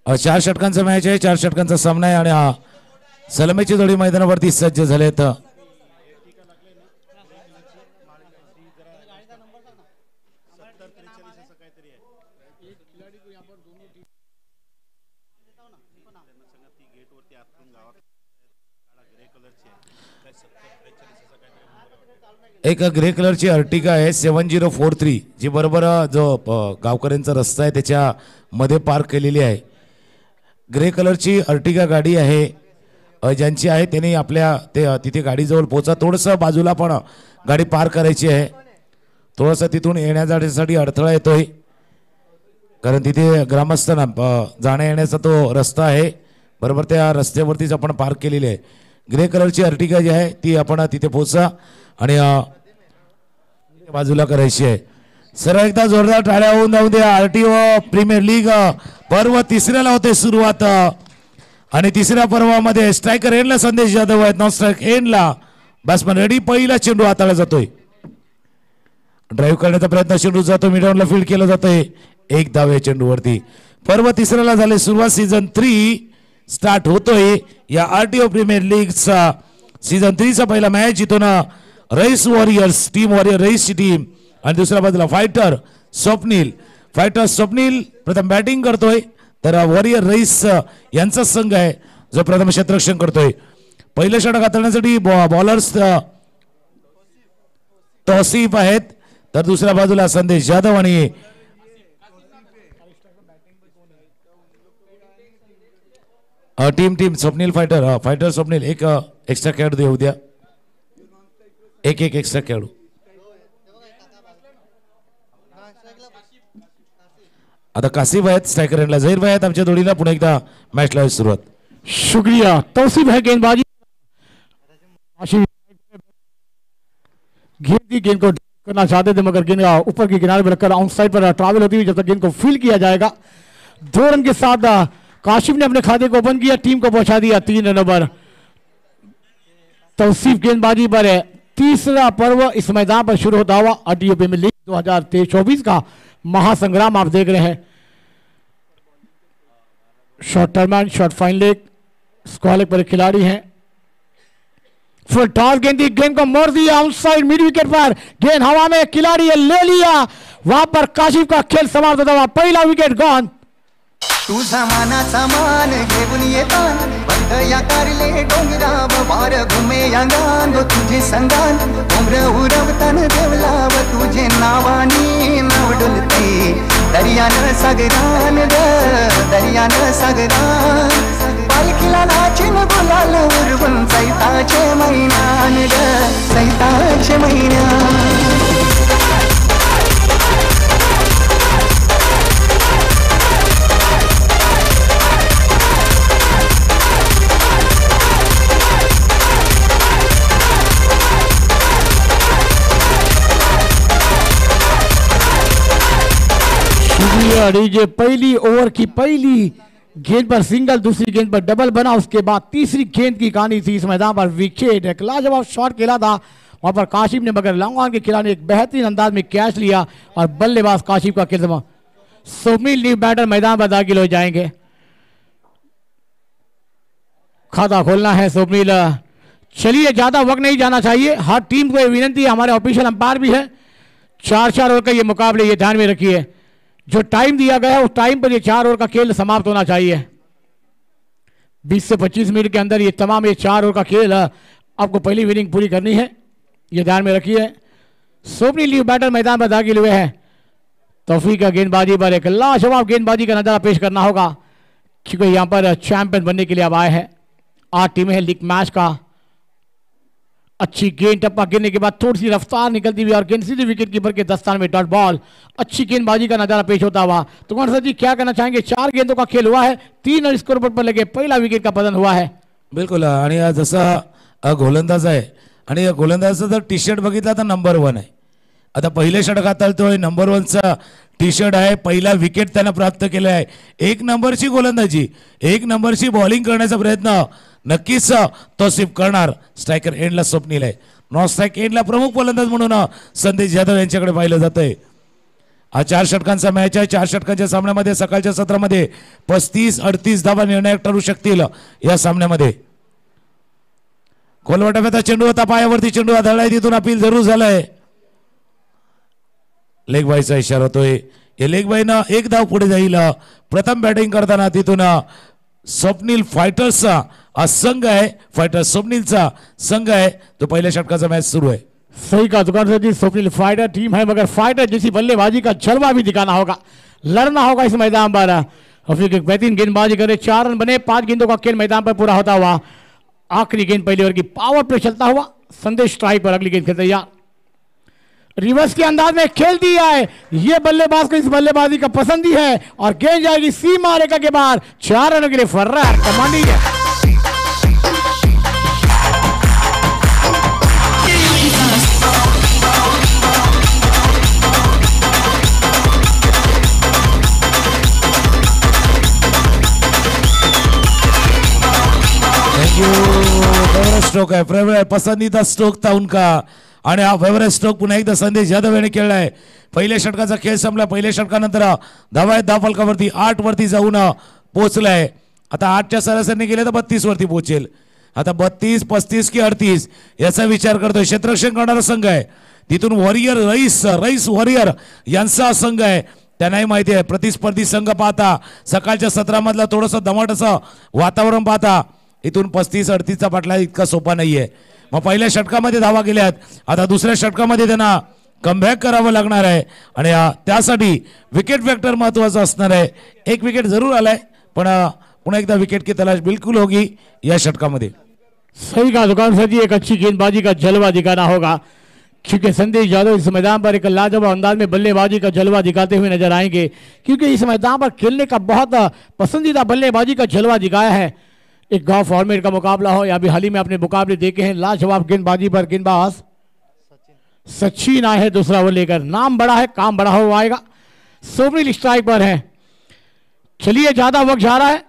4 षटकांचा मॅच आहे, 4 षटकांचा सामना आहे आणि सलामीची जोडी मैदानावरती सज्ज झालेत. एक ग्रे कलरची अर्टिगा आहे 7043 जी बरोबर जो गावकऱ्यांचा रस्ता आहे त्याच्या मध्ये पार्क केलेली आहे. ग्रे कलरची अर्टिगा गाडी आहे ज्यांची आहे त्यांनी आपल्या तिथे गाडीजवळ पोहोचा. थोडंसं बाजूला पण गाडी पार्क करायची आहे. थोडंसं तिथून येण्यासाठी अडथळा येतोय कारण तिथे ग्रामस्थांना जाण्या येण्याचा तो रस्ता आहे. बरोबर त्या रस्त्यावरतीच आपण पार्क केलेली आहे. ग्रे कलरची अर्टिगा जी आहे ती आपण तिथे पोहोचा आणि बाजूला करायची आहे. सर्व एकदा जोरदार टाळ्या होऊन जाऊ द्या. आरटीओ प्रीमियर लीग पर्व तिसऱ्याला होते सुरुवात आणि तिसऱ्या पर्वामध्ये स्ट्रायकर एंडला संदेश जाधव आहेत. नॉन स्ट्राईक एंडला बॅट्समन रेडी. पहिला चेंडू हाताळला जातोय. ड्राईव्ह करण्याचा प्रयत्न चेंडू जातो मिडॉनला फील्ड केला जातोय. एक धाव या चेंडूवरती. पर्व तिसऱ्याला झाले सुरुवात. सीझन 3 स्टार्ट होतोय या आरटीओ प्रीमियर लीगचा. सीझन 3 चा पहिला मॅच जिथून rice warriors team warrior रईसची team आणि दुसऱ्या बाजूला फायटर स्वप्नील प्रथम बॅटिंग करतोय तर वॉरियर रईस यांचा संघ आहे जो प्रथम क्षेत्ररक्षण करतोय. पहिलं षटक हाताळण्यासाठी बॉलर्स तौसिफ आहेत तर दुसऱ्या बाजूला संदेश जाधव आणि टीम स्वप्नील फायटर स्वप्नील एक एक्स्ट्रा खेळाडू देऊ द्या. एक एक्स्ट्रा खेळाडू. आता कासिफ आहेत स्ट्रायकर एंडला. झहीर भाई आहेत आमच्या जोडीला. पुन्हा एकदा मॅचला सुरुवात. शुक्रिया. तौसीफ है गेंदबाजी. गेंद को करना चाहते थे मगर गेंद ऊपर के किनारे पर रखकर आउट साइड पर ट्रैवल होती हुई जब तक गेंद को फील्ड किया जाएगा. 2 रन के साथ काशिफ ने अपने खाते को ओपन किया. टीम को पहुंचा दिया 3 रनों पर. तौसीफ गेंदबाजी पर है. तीसरा पर्व इस मैदान पर शुरू होता हुआ आरटीओ प्रीमियर लीग 2023-24 का महासंग्राम आप देख रहे हैं. Short turn short fine leg square पर खिलाड़ी हैं. फुल टॉस गेंद को मोड़ दिया आउटसाइड मिड विकेट पर. गेंद हवा में खिलाड़ी ले लिया. वहां पर काशिफ का खेल समाप्त होता हुआ. पहला विकेट गॉन. तुझा मानाचा मान घेऊन येतान बंद या कारले डोंगराव वार घुमे या गांग तुझे संगान उम्र उरवतान देवलाव तुझे नावानी नाव डुलते दर्यान सागरान दर्यान सागरान पालखीला नाचिन गुलाल उरवून चैताचे महिन्यान चैताचे महिन्यान. डीजे पहली ओवर की पहली गेंद पर सिंगल, दूसरी गेंद पर डबल बना. उसके बाद तीसरी गेंद की कहानी थी इस मैदान पर. विकेट एक लाजवाब शॉट खेला था वहां पर काशिफ ने मगर लॉन्ग ऑन के खिलाड़ी ने एक बेहतरीन अंदाज में कैच लिया और बल्लेबाज काशिफ का खेल. स्वप्नील न्यू बैटर मैदान पर दाखिल हो जाएंगे. खाता खोलना है स्वप्नील. चलिए ज्यादा वक्त नहीं जाना चाहिए. हर टीम को विनंती है. हमारे ऑफिशियल अंपायर भी है. 4-4 ओवर का ये मुकाबले ये ध्यान में रखिए. जो टाइम दिया गया है उस टाइम पर ये 4 ओवर का खेल समाप्त होना चाहिए. 20 से 25 मिनट के अंदर ये तमाम ये 4 ओवर का खेल आपको पहली इनिंग पूरी करनी है. ये ध्यान में रखिए. स्वप्नील लीव बैटर मैदान पर दाखिल हुए हैं. तौफीक का गेंदबाजी पर एक लाजवाब गेंदबाजी का नजारा पेश करना होगा क्योंकि यहां पर चैंपियन बनने के लिए अब आए हैं. 8 टीमें हैं लीग मैच का. अच्छी गेंद टप्पा गिरने के बाद थोड़ी सी रफ्तार निकलती हुई और गेंद सीधे विकेट कीपर के दस्तान में डॉट बॉल. अच्छी गेंदबाजी का नजारा पेश होता हुआ. तो कौन सा जी क्या कहना चाहेंगे? 4 गेंदों का खेल हुआ है. 3 रन स्कोर पर लगे. पहला विकेट का पतन हुआ है. बिलकुल. आणि जसा गोलंदाज आहे आणि गोलंदाजाचा जर टी शर्ट बघितला तर नंबर 1 आहे. आता पहिले षटक हाताळतोय. नंबर 1चा टी शर्ट आहे. पहिला विकेट त्यानं प्राप्त केला आहे. 1 नंबरची गोलंदाजी 1 नंबरची बॉलिंग करण्याचा प्रयत्न नक्कीच तौसिफ करणार. स्ट्रायकर एंडला स्वप्नील आहे. नॉन स्ट्राईक एंडला प्रमुख गोलंदाज म्हणून संदेश जाधव यांच्याकडे पाहिलं जातंय. हा 4 षटकांचा मॅच आहे. 4 षटकांच्या सामन्यामध्ये सकाळच्या सत्रामध्ये 35-38 धावा निर्णायक ठरू शकतील या सामन्यामध्ये. खोलवा टप्प्याचा चेंडू होता, पायावरती चेंडू आदळलाय, तिथून अपील जरूर झालंय. लेग बायचा इशारा होतोय. या लेग बायनं एक धाव पुढे जाईल. प्रथम बॅटिंग करताना तिथून स्वप्नील फायटर्सचा हा संघ आहे, फायटर स्वप्नीलचा संघ है, तो पहले षटकाचा मैच शुरू है. सही का दुकान से जी, स्वप्निल फाइटर टीम है, मगर फाइटर जैसी बल्लेबाजी का जलवा भी दिखाना होगा, लड़ना होगा इस मैदान पर. हफीज एक बेहतरीन गेंदबाजी करे, 4 रन बने, 5 गेंदों का खेल मैदान पर पूरा होता हुआ. आखिरी गेंद पहले ओवर की पावर प्ले चलता हुआ, संदेश स्ट्राइक पर, अगली गेंद खेल तैयार. रिवर्स के अंदाज में खेल दिया है, ये बल्लेबाज को इस बल्लेबाजी का पसंद ही है, और गेंद जाएगी सीमा रेखा के बाहर. 4 रनों के लिए फर्रार कमांडी है. फेवरेट स्ट्रोक है, फेवरेट पसंदीदा स्ट्रोक था उनका, आणि हा फेवरेट स्ट्रोक पुन्हा एकदा संदेश यादव याने खेळलाय. पहिल्या षटकाचा खेळ संपला. पहिल्या षटकानंतर धावा आहेत धाव फलकावरती 8 वरती जाऊन पोहोचलाय. आता 8च्या सरासरीने गेले तर 32 वरती पोहोचेल. आता 32, 35 की 38 याचा विचार करतोय. क्षेत्ररक्षण करणारा संघ आहे, तिथून वॉरियर रईस वॉरियर यांचा संघ आहे. त्यांनाही माहिती आहे प्रतिस्पर्धी संघ पाहता, सकाळच्या सत्रामधला थोडंसं दमट असं वातावरण पाहता, इथून 35-38चा पाठला इतका सोपा नाहीये. मग पहिल्या षटकामध्ये धावा गेल्यात, आता दुसऱ्या षटकामध्ये त्यांना कमबॅक करावं लागणार आहे, आणि त्यासाठी विकेट फॅक्टर महत्वाचा असणार आहे. एक विकेट जरूर आलाय, पण पुन्हा एकदा विकेट की तलाश बिल्कुल होगी या षटकामध्ये. सही का दुकान सर जी, एक अच्छी गेंदबाजी का जलवा दिखाना होगा, क्योंकि संदेश यादव इस मैदान पर एक लाजवाब अंदाज में बल्लेबाजी का जलवा दिखाते हुए नजर आएंगे, क्योंकि इस मैदान पर खेलने का बहुत पसंदीदा बल्लेबाजी का जलवा दिखाया है. एक गांव फॉर्मेट का मुकाबला हो या भी हाल ही में अपने मुकाबले देखे हैं, लाजवाब गेंदबाजी पर गेंदबाज सचिन आए हैं दूसरा ओवर लेकर. नाम बड़ा है, काम बड़ा हो आएगा. स्वप्निल स्ट्राइक पर है. चलिए, ज्यादा वक्त जा रहा है.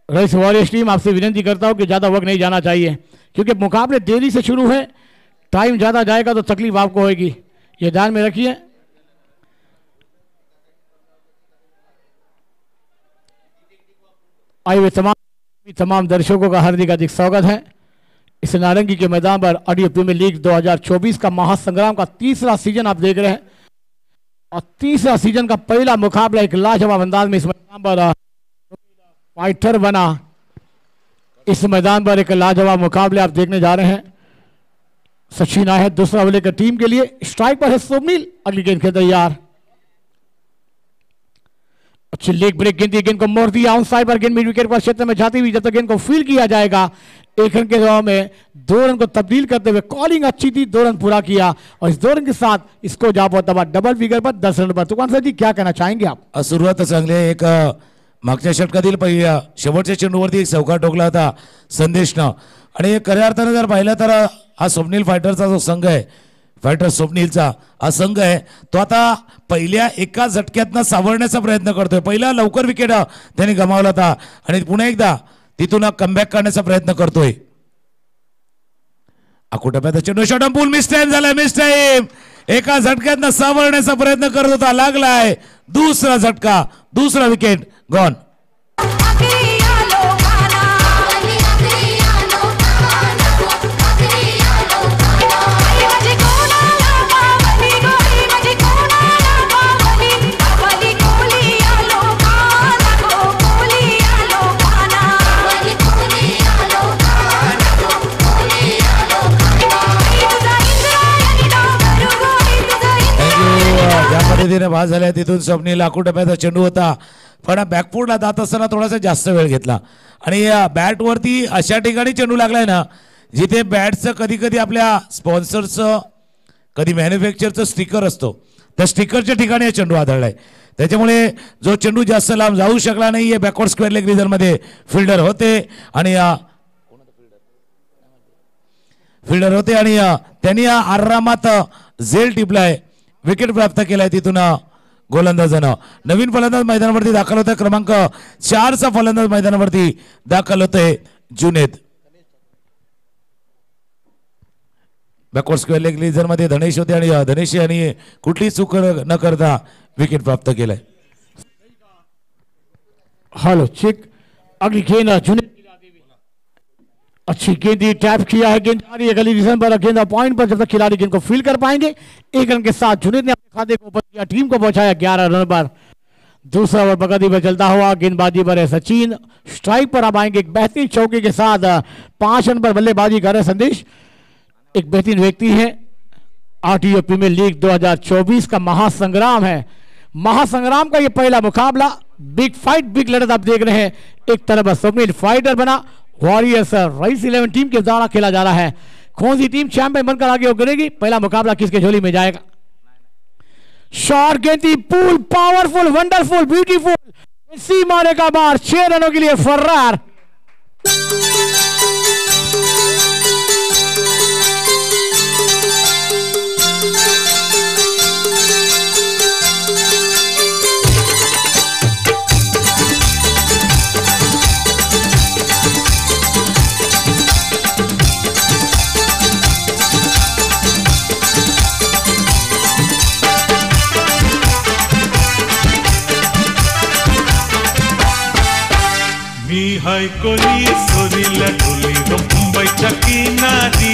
रईस वॉरियर्स टीम आपसे विनती करता हूं कि ज्यादा वक्त नहीं जाना चाहिए, क्योंकि मुकाबले देरी से शुरू है, टाइम ज्यादा जाएगा तो तकलीफ आपको होगी, ये ध्यान में रखिए. आइए, तमाम दर्शकों का हार्दिक हार्दिक स्वागत है इस नारंगी के मैदान पर. ऑडियो प्रीमियर लीग 2024 का महासंग्राम का तीसरा सीजन आप देख रहे हैं, और तीसरा सीजन का पहला मुकाबला एक लाजवाब अंदाज में इस मैदान पर फाइटर बना. इस मैदान पर एक लाजवाब मुकाबले आप देखने जा रहे हैं. सचिन आए हैं दूसरा ओवर लेकर टीम के लिए. स्ट्राइक पर है स्वप्निल, अगली गेंद खेल तैयार. अच्छी लेग ब्रेक गेंद, गेंद को मोड़ दिया ऑन साइड पर, गेंद मिड विकेट पर क्षेत्र में जाती हुई, जब तक गेंद को फील किया जाएगा 1 रन के जवाब में 2 रन को तब्दील करते हुए कॉलिंग अच्छी थी, 2 रन पूरा किया, और इस 2 रन के साथ इसको जा पहुंचा डबल फिगर पर 10 रन पर. तुकान सर जी, क्या कहना चाहेंगे आप? सुरुवात चांगली आहे. एक मागच्या षटकातील पहिल्या शेवटच्या चेंडूवरती एक चौकार ठोकला होता संदेशनं, आणि खऱ्या अर्थानं जर पाहिलं तर हा स्वप्नील फायटरचा जो संघ आहे, फायटर स्वप्नीलचा हा संघ आहे, तो आता पहिल्या एका झटक्यातनं सावरण्याचा प्रयत्न करतोय. पहिला लवकर विकेट त्यांनी गमावला होता, आणि पुन्हा एकदा तिथून कमबॅक करण्याचा प्रयत्न करतोय. अकोटप्याचा चेंडू शॉट पूल मिस टाइम झालाय, मिस टाइम. एका झटक्यातनं सावरण्याचा प्रयत्न करत होता, लागलाय दुसरा झटका, दुसरा विकेट गॉन. पद्धतीने बाद झाल्या. तिथून स्वप्नील आकुटप्याचा चेंडू होता, पण बॅकफुटला जात असताना थोडासा जास्त वेळ घेतला, आणि बॅटवरती अशा ठिकाणी चेंडू लागलाय ना, जिथे बॅटचं कधी कधी आपल्या स्पॉन्सरचं कधी मॅन्युफॅक्चरचं स्टिकर असतो, त्या स्टिकरच्या ठिकाणी हा चेंडू आढळलाय. त्याच्यामुळे जो चेंडू जास्त लांब जाऊ शकला नाही. हे बॅकवर्ड स्क्वेअर लेग रिजनमध्ये फिल्डर होते, आणि त्यांनी आरामात झेल टिपलाय, विकेट प्राप्त केलाय. तिथून गोलंदाजानं नवीन फलंदाज मैदानावरती दाखल होतोय. क्रमांक 4चा फलंदाज मैदानावरती दाखल होतोय जुनेद. बॅकवर्ड स्क्वेअर लेग मध्ये धनेश होते आणि धनेश यांनी कुठली चूक न करता विकेट प्राप्त केलाय. हेलो चेक. अगली गेंद जुनेद. अच्छी गेंद टैप किया है. गेंद आ रही है गली डिवीजन पर. गेंद पॉइंट पर. जब तक खिलाड़ी गेंद को फील कर पाएंगे. एक रन के साथ जुनेद ने अपने खाते को ऊपर किया. टीम को पहुंचाया 11 रन पर. दूसरा ओवर प्रगति पर चलता हुआ. गेंदबाजी पर है सचिन. स्ट्राइक पर अब आएंगे एक बेहतरीन चौके के साथ. 5 रन पर बल्लेबाजी कर रहे संदेश. एक बेहतरीन व्यक्ति है. आरटीओ प्रीमियर लीग 2024 का महासंग्राम है. महासंग्राम का ये पहला मुकाबला. बिग फाइट बिग लड़त आप देख रहे हैं. एक तरफ स्वप्निल फाइटर बना. वॉरियर्स राइस 11 टीम के द्वारा खेला जा रहा है. कौन सी टीम चैंपियन बनकर आगे उतरेगी? पहला मुकाबला किसके झोली में जाएगा? शॉर्ट गेंद थी. Pull powerful wonderful beautiful. सी मारे का बार. 6 रनों के लिए फर्रार. हाय कोली सोरीला डोली मुंबईच्या किनारी.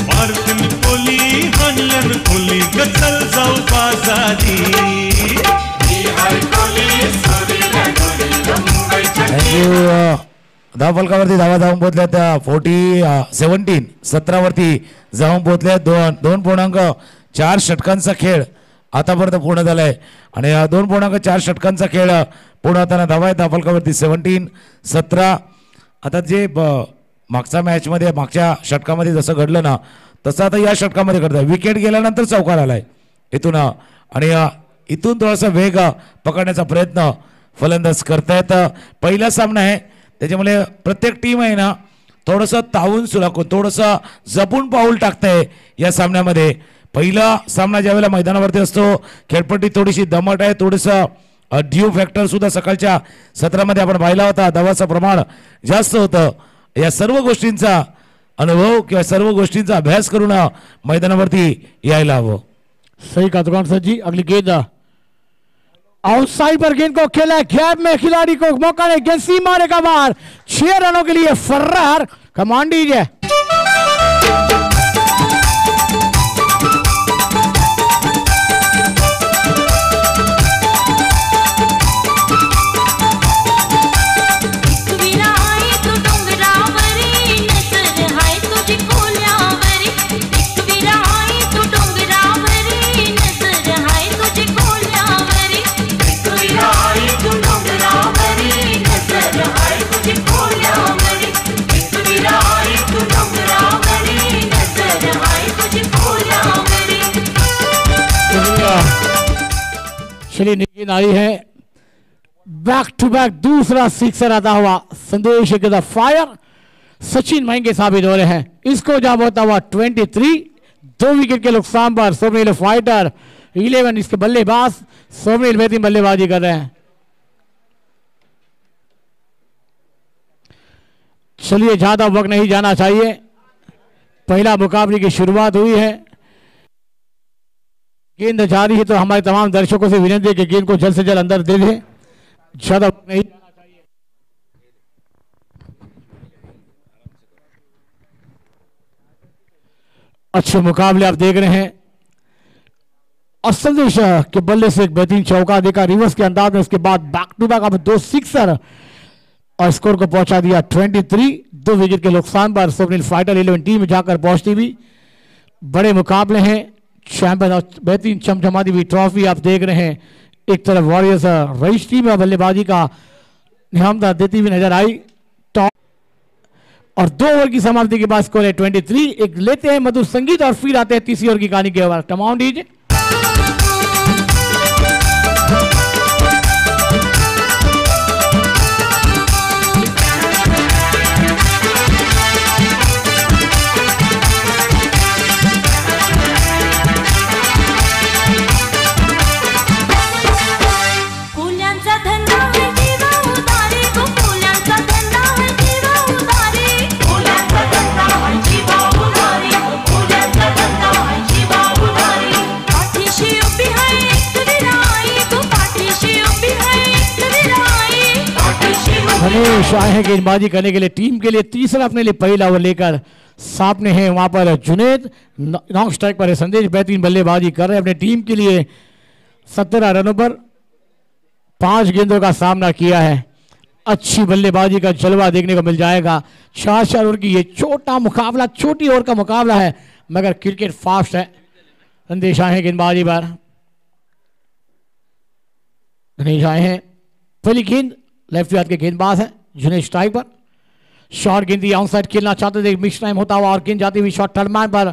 भारतीय कोली हनलन कोली गचल जाऊ बाजारी. हाय कोली सोरीला डोली मुंबईच्या धाव फलकावरती धावा जाऊन पोहोचल्या. 17 वरती जाऊन पोहोचल्या. 2.4 षटकांचा खेळ आतापर्यंत पूर्ण झालाय आणि 2.4 षटकांचा खेळ पूर्ण होताना धावा आहे. धाव फलकावरती 17. आता जे मागच्या मॅचमध्ये मागच्या षटकामध्ये जसं घडलं ना तसं आता या षटकामध्ये घडतं. विकेट गेल्यानंतर चौकार आलाय इथून आणि इथून थोडासा वेग पकडण्याचा प्रयत्न फलंदाज करतायत. पहिला सामना आहे त्याच्यामुळे प्रत्येक टीम आहे ना थोडंसं तावून सुलाखून थोडंसं जपून पाऊल टाकतंय या सामन्यामध्ये. पहिला सामना ज्यावेळेला मैदानावरती असतो खेळपट्टी थोडीशी दमट आहे. थोडंसं ड्यू फॅक्टर सुद्धा सकाळच्या सत्रामध्ये आपण पाहिला होता. धावाचं प्रमाण जास्त होतं. या सर्व गोष्टींचा अनुभव किंवा सर्व गोष्टींचा अभ्यास करून मैदानावरती यायला हवं. सही कहा दुकान सर जी. अगली गेंद आउटसाइड पर गेंद को खेला. गैप में खिलाड़ी को मौका नहीं. गेंद सी मारे का बार. 6 रनों के लिए फर्रार. कमांड दीजिए. चलिए गेंद आई है. बैक टू बैक दूसरा सिक्सर आता हुआ. संदेश के फायर. सचिन महंगे साबित हो रहे हैं. इसको जब होता हुआ 23. 2 विकेट के नुकसान पर सोमेल फाइटर 11. इसके बल्लेबाज सोमेल बेहतरीन बल्लेबाजी कर रहे हैं. चलिए ज्यादा वक्त नहीं जाना चाहिए. पहला मुकाबले की शुरुआत हुई है. गेंद जारी है तो हमारे तमाम दर्शकों से विनती है कि गेंद को जल्द से जल्द अंदर दे दें. ज्यादा नहीं जाना चाहिए. अच्छे मुकाबले आप देख रहे हैं. और संदेश के बल्ले से एक बेहतरीन चौका देखा रिवर्स के अंदाज में. उसके बाद बैक टू बैक अब 2 सिक्सर और स्कोर को पहुंचा दिया 23. 2 विकेट के नुकसान पर स्वप्निल फाइटर 11 टीम में जाकर पहुंचती हुई. बड़े मुकाबले हैं. चैंपियन और बेहतरीन चमचमाती हुई ट्रॉफी आप देख रहे हैं. एक तरफ वॉरियर्स रईस टीम में बल्लेबाजी का निहामदा देती हुई नजर आई. टॉप और 2 ओवर की समाप्ति के बाद स्कोर है 23. एक लेते हैं मधुर संगीत और फिर आते हैं तीसरी ओवर की कहानी के ओवर. तमाम दीजिए. फुल्यांचा धंदा है जीवा उदारी. गणेश आए हैं गेंदबाजी करने के लिए टीम के लिए तीसरा अपने लिए पहला ओवर लेकर सामने हैं वहां पर जुनेद नॉक स्ट्राइक पर है संदेश बेहतरीन बल्लेबाजी कर रहे हैं अपने टीम के लिए 17 रनों पर 5 गेंदों का सामना किया है अच्छी बल्लेबाजी का जलवा देखने को मिल जाएगा 4 ओवर की ये छोटा मुकाबला छोटी ओवर का मुकाबला है मगर क्रिकेट फास्ट है संदेश आए हैं गेंदबाजी पर गणेश आए हैं पहली गेंद लेफ्ट हाथ के गेंदबाज है जुनेद स्ट्राइक पर शॉर्ट गेंद आउट साइड खेलना चाहते थे मिक्स टाइम होता हुआ और गेंद जाती हुई शॉर्ट थर्ड मैन पर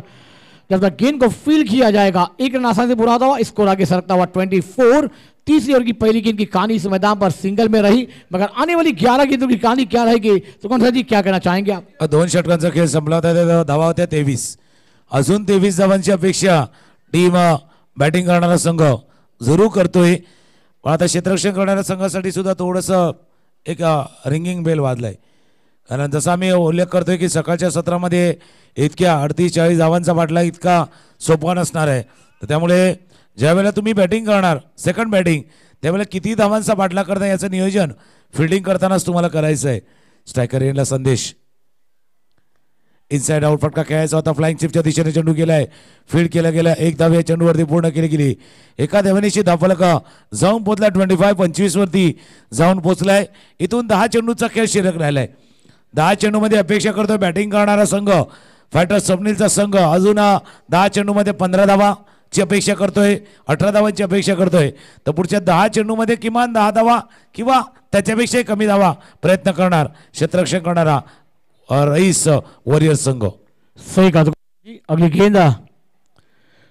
जब तक गेंद को फील किया जाएगा एक रन आसानी से पूरा होता हुआ स्कोर आगे सरकता हुआ 24 तीसरी ओवर की पहली गेंद की कहानी इस मैदान पर सिंगल में रही मगर आने वाली 11 गेंदों की कहानी क्या रहेगी तो कौन सा जी क्या कहना चाहेंगे आप 2 षटकांचा खेळ संपला होता धावा होत्या 23 अजून 23 धावांची अपेक्षा टीम बॅटिंग करणारा संघ जरूर करतोय पण आता क्षेत्ररक्षण करणाऱ्या संघासाठी सुद्धा थोडंसं एक रिंगिंग बेल वाजलाय कारण जसा आम्ही उल्लेख करतोय की सकाळच्या सत्रामध्ये इतक्या 38-40 धावांचा बाटला इतका सोपा नसणार आहे तर त्यामुळे ज्यावेळेला तुम्ही बॅटिंग करणार सेकंड बॅटिंग त्यावेळेला किती धावांचा बाटला करता याचं नियोजन फिल्डिंग करतानाच तुम्हाला करायचं आहे स्ट्रायकर एंडला संदेश इनसाइड आउट फटका खेळायचा होता फ्लाइंग चिपच्या दिशेने चेंडू गेलाय फील्ड केला गेला एक धाव या चेंडूवरती पूर्ण केली गेली एका धावेची धावफलक जाऊन पोचला 25 वरती जाऊन पोचलाय इथून 10 चेंडूचा खेळ शिल्लक राहिलाय 10 चेंडूमध्ये अपेक्षा करतोय बॅटिंग करणारा संघ फायटर स्वप्नीलचा संघ अजून 10 चेंडूमध्ये 15 धावाची अपेक्षा करतोय 18 धावांची अपेक्षा करतोय तर पुढच्या 10 चेंडूमध्ये किमान 10 धावा किंवा त्याच्यापेक्षाही कमी धावा प्रयत्न करणार क्षेत्ररक्षण करणारा रईस वॉरियर संघ सही कहा अगली गेंद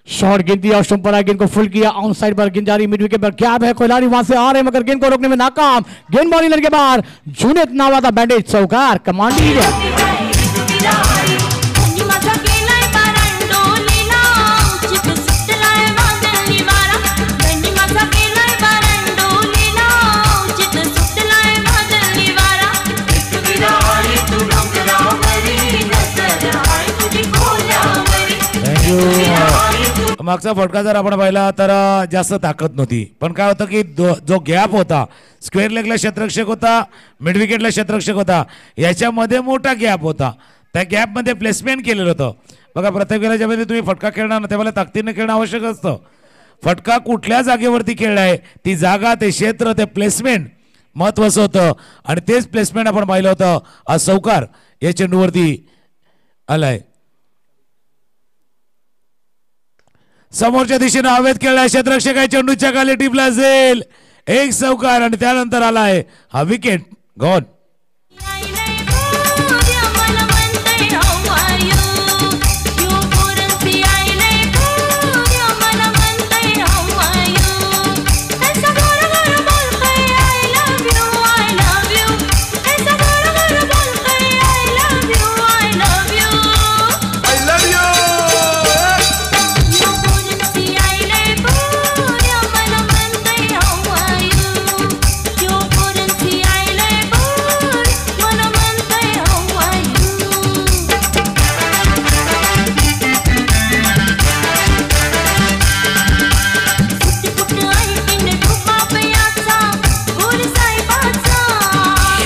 शॉर्ट गेंद दिया स्टंप पर गेंद को फुल किया ऑन साइड पर गेंद जारी मिड विकेट पर गैप है खिलाड़ी वहां से आ रहे मगर गेंद को रोकने में नाकाम गेंदबाजी लड़के बाहर जुनेद नावादा बैंडेज चौकार कमांडिंग मागचा फटका जर आपण पाहिला तर जास्त ताकद नव्हती पण काय होतं की जो गॅप होता स्क्वेअर लेगला क्षेत्ररक्षक होता मिड विकेटला क्षेत्ररक्षक होता याच्यामध्ये मोठा गॅप होता त्या गॅपमध्ये प्लेसमेंट केलेलं होतं बघा प्रत्येक वेळेला ज्यावेळेला तुम्ही फटका खेळणार ना त्यावेळेला ताकदीने खेळणं आवश्यक असतं फटका कुठल्या जागेवरती खेळलाय ती जागा ते क्षेत्र ते प्लेसमेंट महत्त्वाचं होतं आणि तेच प्लेसमेंट आपण पाहिलं होतं आज चौकार या चेंडूवरती आलाय समोरच्या दिशेने हवेत खेळलाय क्षेत्ररक्षक आहे चेंडूच्या खाली टिपला जाईल एक चौकार आणि त्यानंतर आलाय हा विकेट गॉन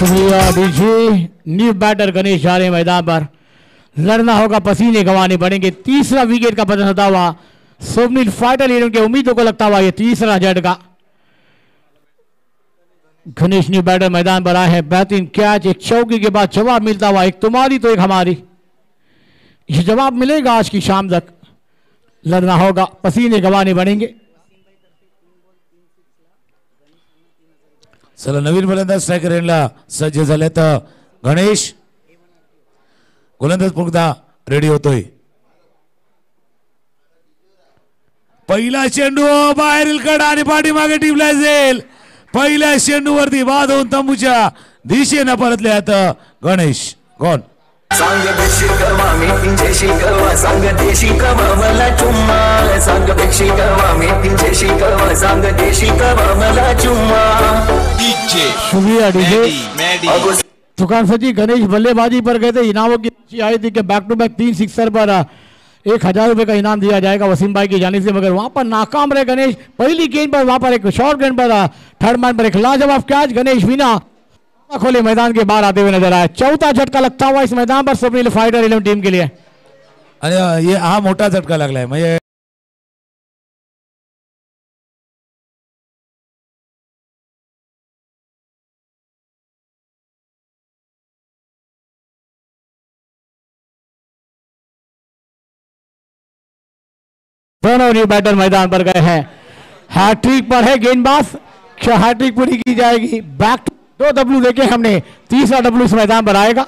शुक्रिया डीजे न्यू बैटर गणेश जा रहे मैदान पर लड़ना होगा पसीने गंवाने पड़ेंगे तीसरा विकेट का पतन होता हुआ स्वप्निल फाइटर लीडर के उम्मीदों को लगता हुआ ये तीसरा झटका गणेश न्यू बैटर मैदान पर आए हैं बेहतरीन कैच एक चौकी के बाद जवाब मिलता हुआ एक तुम्हारी तो एक हमारी ये जवाब मिलेगा आज की शाम तक लड़ना होगा पसीने गंवाने पड़ेंगे चला नवीन फलंदाज स्ट्रायकर एंडला सज्ज झाले तर गणेश गोलंदाज पुन्हा रेडी होतोय पहिला चेंडू बाहेरील कडा आणि पाठीमागे टिपला जाईल पहिल्या चेंडूवरती बाद होऊन तंबूच्या दिशेने परतले आता गणेश गॉन सांग देशी कवा मी पिंजेशी कवा सांग देशी कवा मला चुम्मा सांग देशी कवा मी पिंजेशी कवा सांग देशी कवा मला चुम्मा डीजे शुक्रिया डीजे दुकान सजी गणेश बल्लेबाजी पर गए थे इनामों की आई थी कि बैक टू बैक 3 सिक्सर पर 1000 रुपए का इनाम दिया जाएगा वसीम भाई की जानिब से मगर वहां पर नाकाम रहे गणेश पहली गेंद पर वहां पर एक शॉर्ट गेंद पर थर्ड मैन पर एक लाजवाब कैच गणेश बिना खोले मैदान के बाहर आते हुए नजर आया। चौथा झटका लगता हुआ इस मैदान पर स्वप्निल फाइटर 11 टीम के लिए। आणि ये हा मोठा झटका लागलाय म्हणजे दोनों न्यू बैटर मैदान पर गए हैं। हैट्रिक पर है गेंदबाज, क्या हैट्रिक पूरी की जाएगी? बैक 2 डब्ल्यू देखे हमने, तीसरा डब्ल्यू इस मैदान पर आएगा।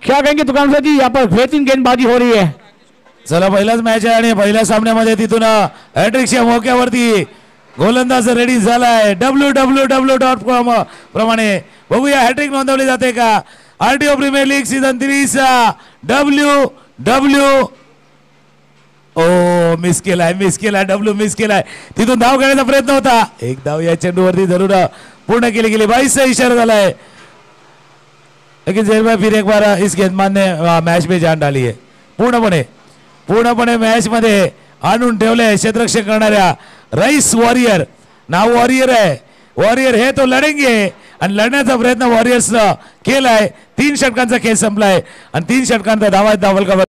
क्या कहेंगे तुकाराम जी, यहाँ पर बेहतरीन गेंदबाजी हो रही है। चला पहिलाच मॅच आहे आणि पहिल्या सामन्यामध्ये तिथून हॅट्रिकच्या मौक्यावरती गोलंदाज रेडी झालाय। www.com प्रमाणे बघूया हॅट्रिक नोंदवली जाते का। RTO premier league season 3 WW ओ मिस केलाय डब्ल्यू मिस केलाय। तिथून धाव घेण्याचा प्रयत्न होता, एक धाव या चेंडूवरती जरूर पूर्ण केली गेली। 22 इशारा झालाय, लेकिन जेल में फिर एक बार इस गेंदबाज ने मैच में जान डाली है। पूर्णपणे मॅच मध्ये आणून ठेवले क्षेत्ररक्षण करणाऱ्या रईस वॉरियर। नाव वॉरियर आहे, वॉरियर हे तो लढेंगे आणि लढण्याचा प्रयत्न वॉरियर्स केलाय। 3 षटकांचा खेळ संपलाय आणि 3 षटकांचा धावल का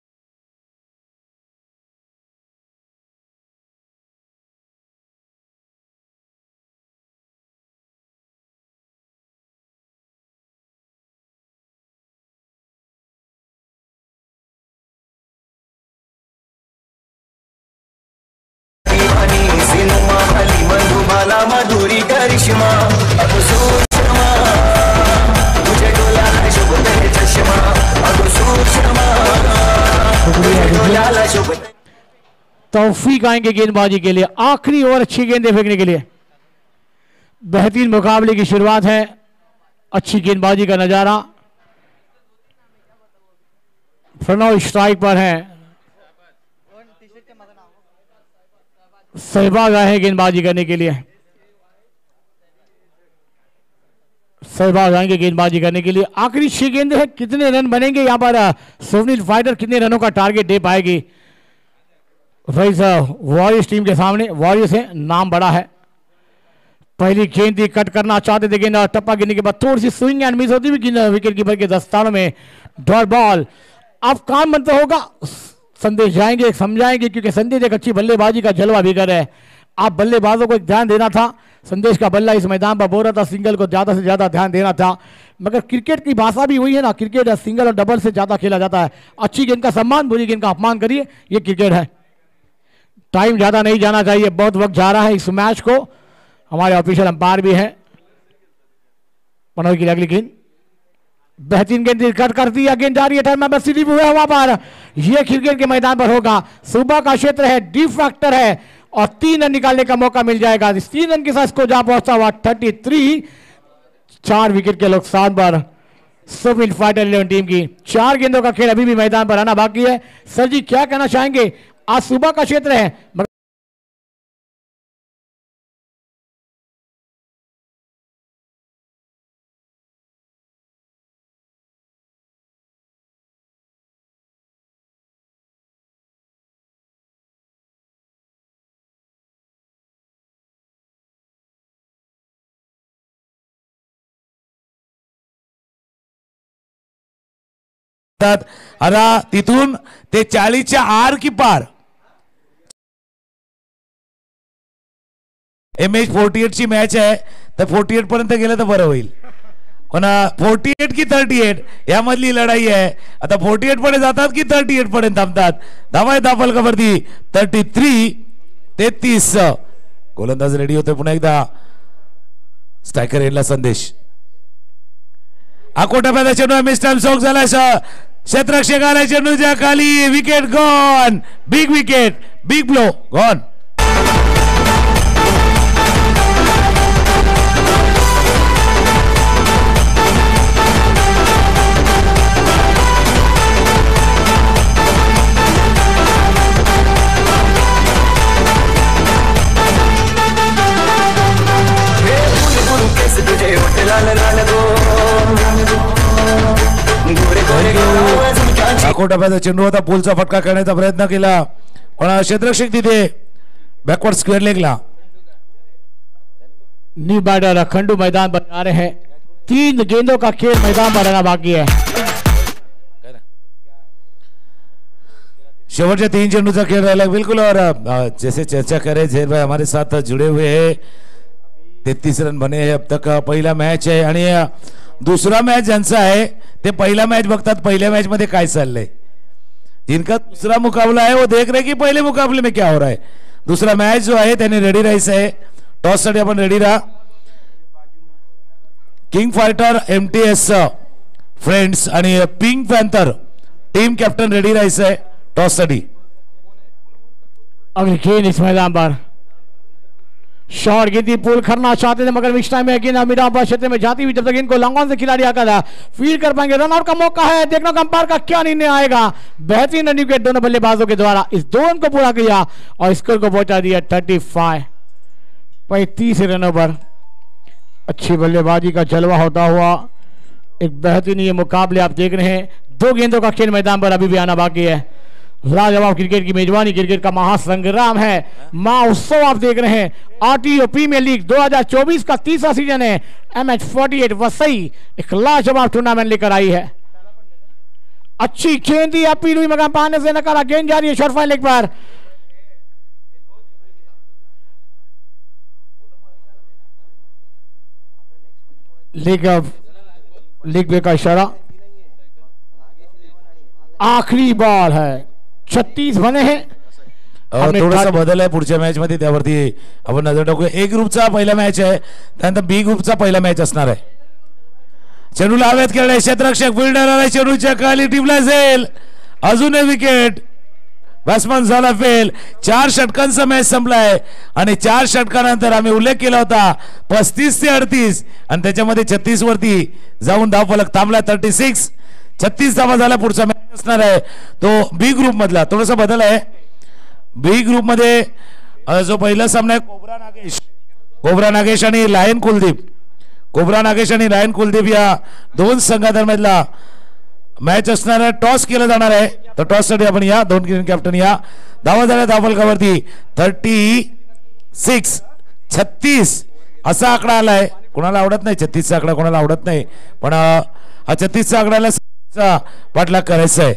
मधुरी करिश्मा अब सूरमा तुझे डोला शुभ तेरे चश्मा अब सूरमा तुझे डोला शुभ। तौफीक आएंगे गेंदबाजी के लिए, आखिरी ओवर अच्छी गेंदें फेंकने के लिए। बेहतरीन मुकाबले की शुरुआत है, अच्छी गेंदबाजी का नजारा। प्रणव स्ट्राइक पर है, सहवाग आए हैं गेंदबाजी करने के लिए। सहवाग आएंगे गेंदबाजी करने के लिए। आखिरी 6 गेंदें हैं, कितने रन बनेंगे यहाँ पर स्वप्निल फाइटर कितने रनों का टारगेट दे पाएगी वॉरियर्स टीम के सामने। वॉरियर्स है, नाम बड़ा है। पहली गेंद थी, कट करना चाहते थे, गेंद टप्पा गिरने के बाद थोड़ी सी स्विंग एंड मिस होती हुई विकेट कीपर के दस्तानों में डॉट बॉल। अब काम बनता होगा, संदेश जाएंगे, समझाएंगे, क्योंकि संदेश एक अच्छी बल्लेबाजी का जलवा भी कर रहे हैं। आप बल्लेबाजों को ध्यान देना था, संदेश का बल्ला इस मैदान पर बोल रहा था सिंगल को ज्यादा से ज्यादा ध्यान देना था, मगर क्रिकेट की भाषा भी हुई है ना, क्रिकेट सिंगल और डबल से ज्यादा खेला जाता है। अच्छी गेंद का सम्मान, बुरी गेंद का अपमान करिए, ये क्रिकेट है। टाइम ज्यादा नहीं जाना चाहिए, बहुत वक्त जा रहा है इस मैच को। हमारे ऑफिशियल अंपायर भी है। मनोज की अगली गेंद, बेहतरीन गेंद कट कर दिया, गेंद जा रही है टर्न में सीधी हुआ हवा पर। यह क्रिकेट के मैदान पर होगा, सुबह का क्षेत्र है, डी फैक्टर है और 3 रन निकालने का मौका मिल जाएगा। 3 रन के साथ इसको जा पहुंचता हुआ 33, 4 विकेट के नुकसान पर स्वप्निल फाइटर 11 टीम की। 4 गेंदों का खेल अभी भी मैदान पर आना बाकी है। सर जी क्या कहना चाहेंगे, आज सुबह का क्षेत्र है आता तिथून ते 40च्या आर की पार MH 48 ची मॅच आहे, तर 48 पर्यंत गेलं तर बरं होईल। पण 48 की 38 यामधली लढाई आहे। आता 48 पर्यंत जातात की 38 पर्यंत थांबतात। धावा दाफल कवरती 33 गोलंदाज रेडी होते। पुन्हा एकदा स्ट्रायकर एंडला संदेश, आकोटा चेंडू मिस्टर शॉक झाला, क्षेत्ररक्षक आला चेंडूच्या खाली, wicket gone, big wicket, big blow gone. आकोटा चेंडू होता, पुलचा फटका करण्याचा प्रयत्न केला, पण क्षेत्ररक्षक तिथे बॅकवर्ड स्क्वेअर लेगला। न्यू बैटर खंडू मैदान पर आ रहे हैं। 3 गेंदों का खेल मैदान में रहना बाकी है। शेवटच्या 3 चेंडूचा खेळ राहिला बिल्कुल। और जैसे चर्चा करे झेर भाई हमारे साथ जुड़े हुए हैं, 33 रन बने हैं अब तक। पहिला मैच है आणि दूसरा मैच ज्यांचा आहे ते पहिला मैच बघतात, पहिल्या मैच मध्ये काय चाललंय। जिनका दूसरा मुकाबला है वो देख रहे कि पहले मुकाबले में क्या हो रहा है। दूसरा मैच जो आहे त्याने रेडी राहायचं आहे। टॉस साठी आपण रेडी राहा। किंग फायटर MTS फ्रेंड्स आणि pink panther team captain ready राहायचं आहे टॉस साठी। अगली गेंद इस मैदान पर शॉर्ट गेंद पुल करना चाहते थे मगर मिक्स टाइम में गेंद मिडापा क्षेत्र में जाती हुई जब तक इनको लॉन्ग से खिलाड़ी आकर फील्ड कर पाएंगे। रनआउट का मौका है, देखना अंपायर का क्या निर्णय आएगा। बेहतरीन रन विकेट दोनों बल्लेबाजों के द्वारा इस 2 रन को पूरा किया और स्कोर को पहुंचा दिया 35 रनों पर। अच्छी बल्लेबाजी का जलवा होता हुआ एक बेहतरीन ये मुकाबले आप देख रहे हैं। 2 गेंदों का खेल मैदान पर अभी भी आना बाकी है। लाजवाब क्रिकेट की मेजबानी, क्रिकेट का महासंग्राम है, महाउत्सव आप देख रहे हैं। RTO प्रीमियर लीग 2024 का 3रा सीजन है। MH48 वसई एक लाजवाब टूर्नामेंट लेकर आई है। अच्छी गेंद दी, अपील हुई मगर पाने से नकारा। गेंद जा रही है शॉर्ट फाइन लेग पर। लीग बे का इशारा। आखिरी बॉल है, 36 बने हैं। थोडासा बदल आहे पुढच्या मॅच मध्ये, त्यावरती आपण नजर टाकूया। A ग्रुपचा पहिला मॅच आहे, त्यानंतर B ग्रुपचा पहिला मॅच असणार आहे। चेंडूला हवेत खेळलाय क्षेत्ररक्षक, फिल्डर आलाय चेंडूच्या खाली, टिपला जाईल, अजून एक विकेट, बॅट्समन झाला फेल। 4 षटकांचा मॅच संपलाय आणि 4 षटकानंतर आम्ही उल्लेख केला होता 35 ते 38 आणि त्याच्यामध्ये 36 वरती जाऊन धावफलक थांबला। 36 धावा झाला। पुढचा मॅच असणार आहे तो B ग्रुप मधला। थोडासा बदल आहे B ग्रुप मध्ये, जो पहिला सामना आहे कोबरा नागेश आणि लायन कुलदीप, कोबरा नागेश आणि लायन कुलदीप या 2 संघादरम्यानला मॅच असणार आहे। टॉस केला जाणार आहे, तर टॉस साठी आपण या 2 कॅप्टन या। धावा झाल्या धावफलकावरती 36 असा आकडा आलाय। कोणाला आवडत नाही 36 चा आकडा, कोणाला आवडत नाही, पण हा 36 चा आकड्याला पाठलाग करायचा आहे।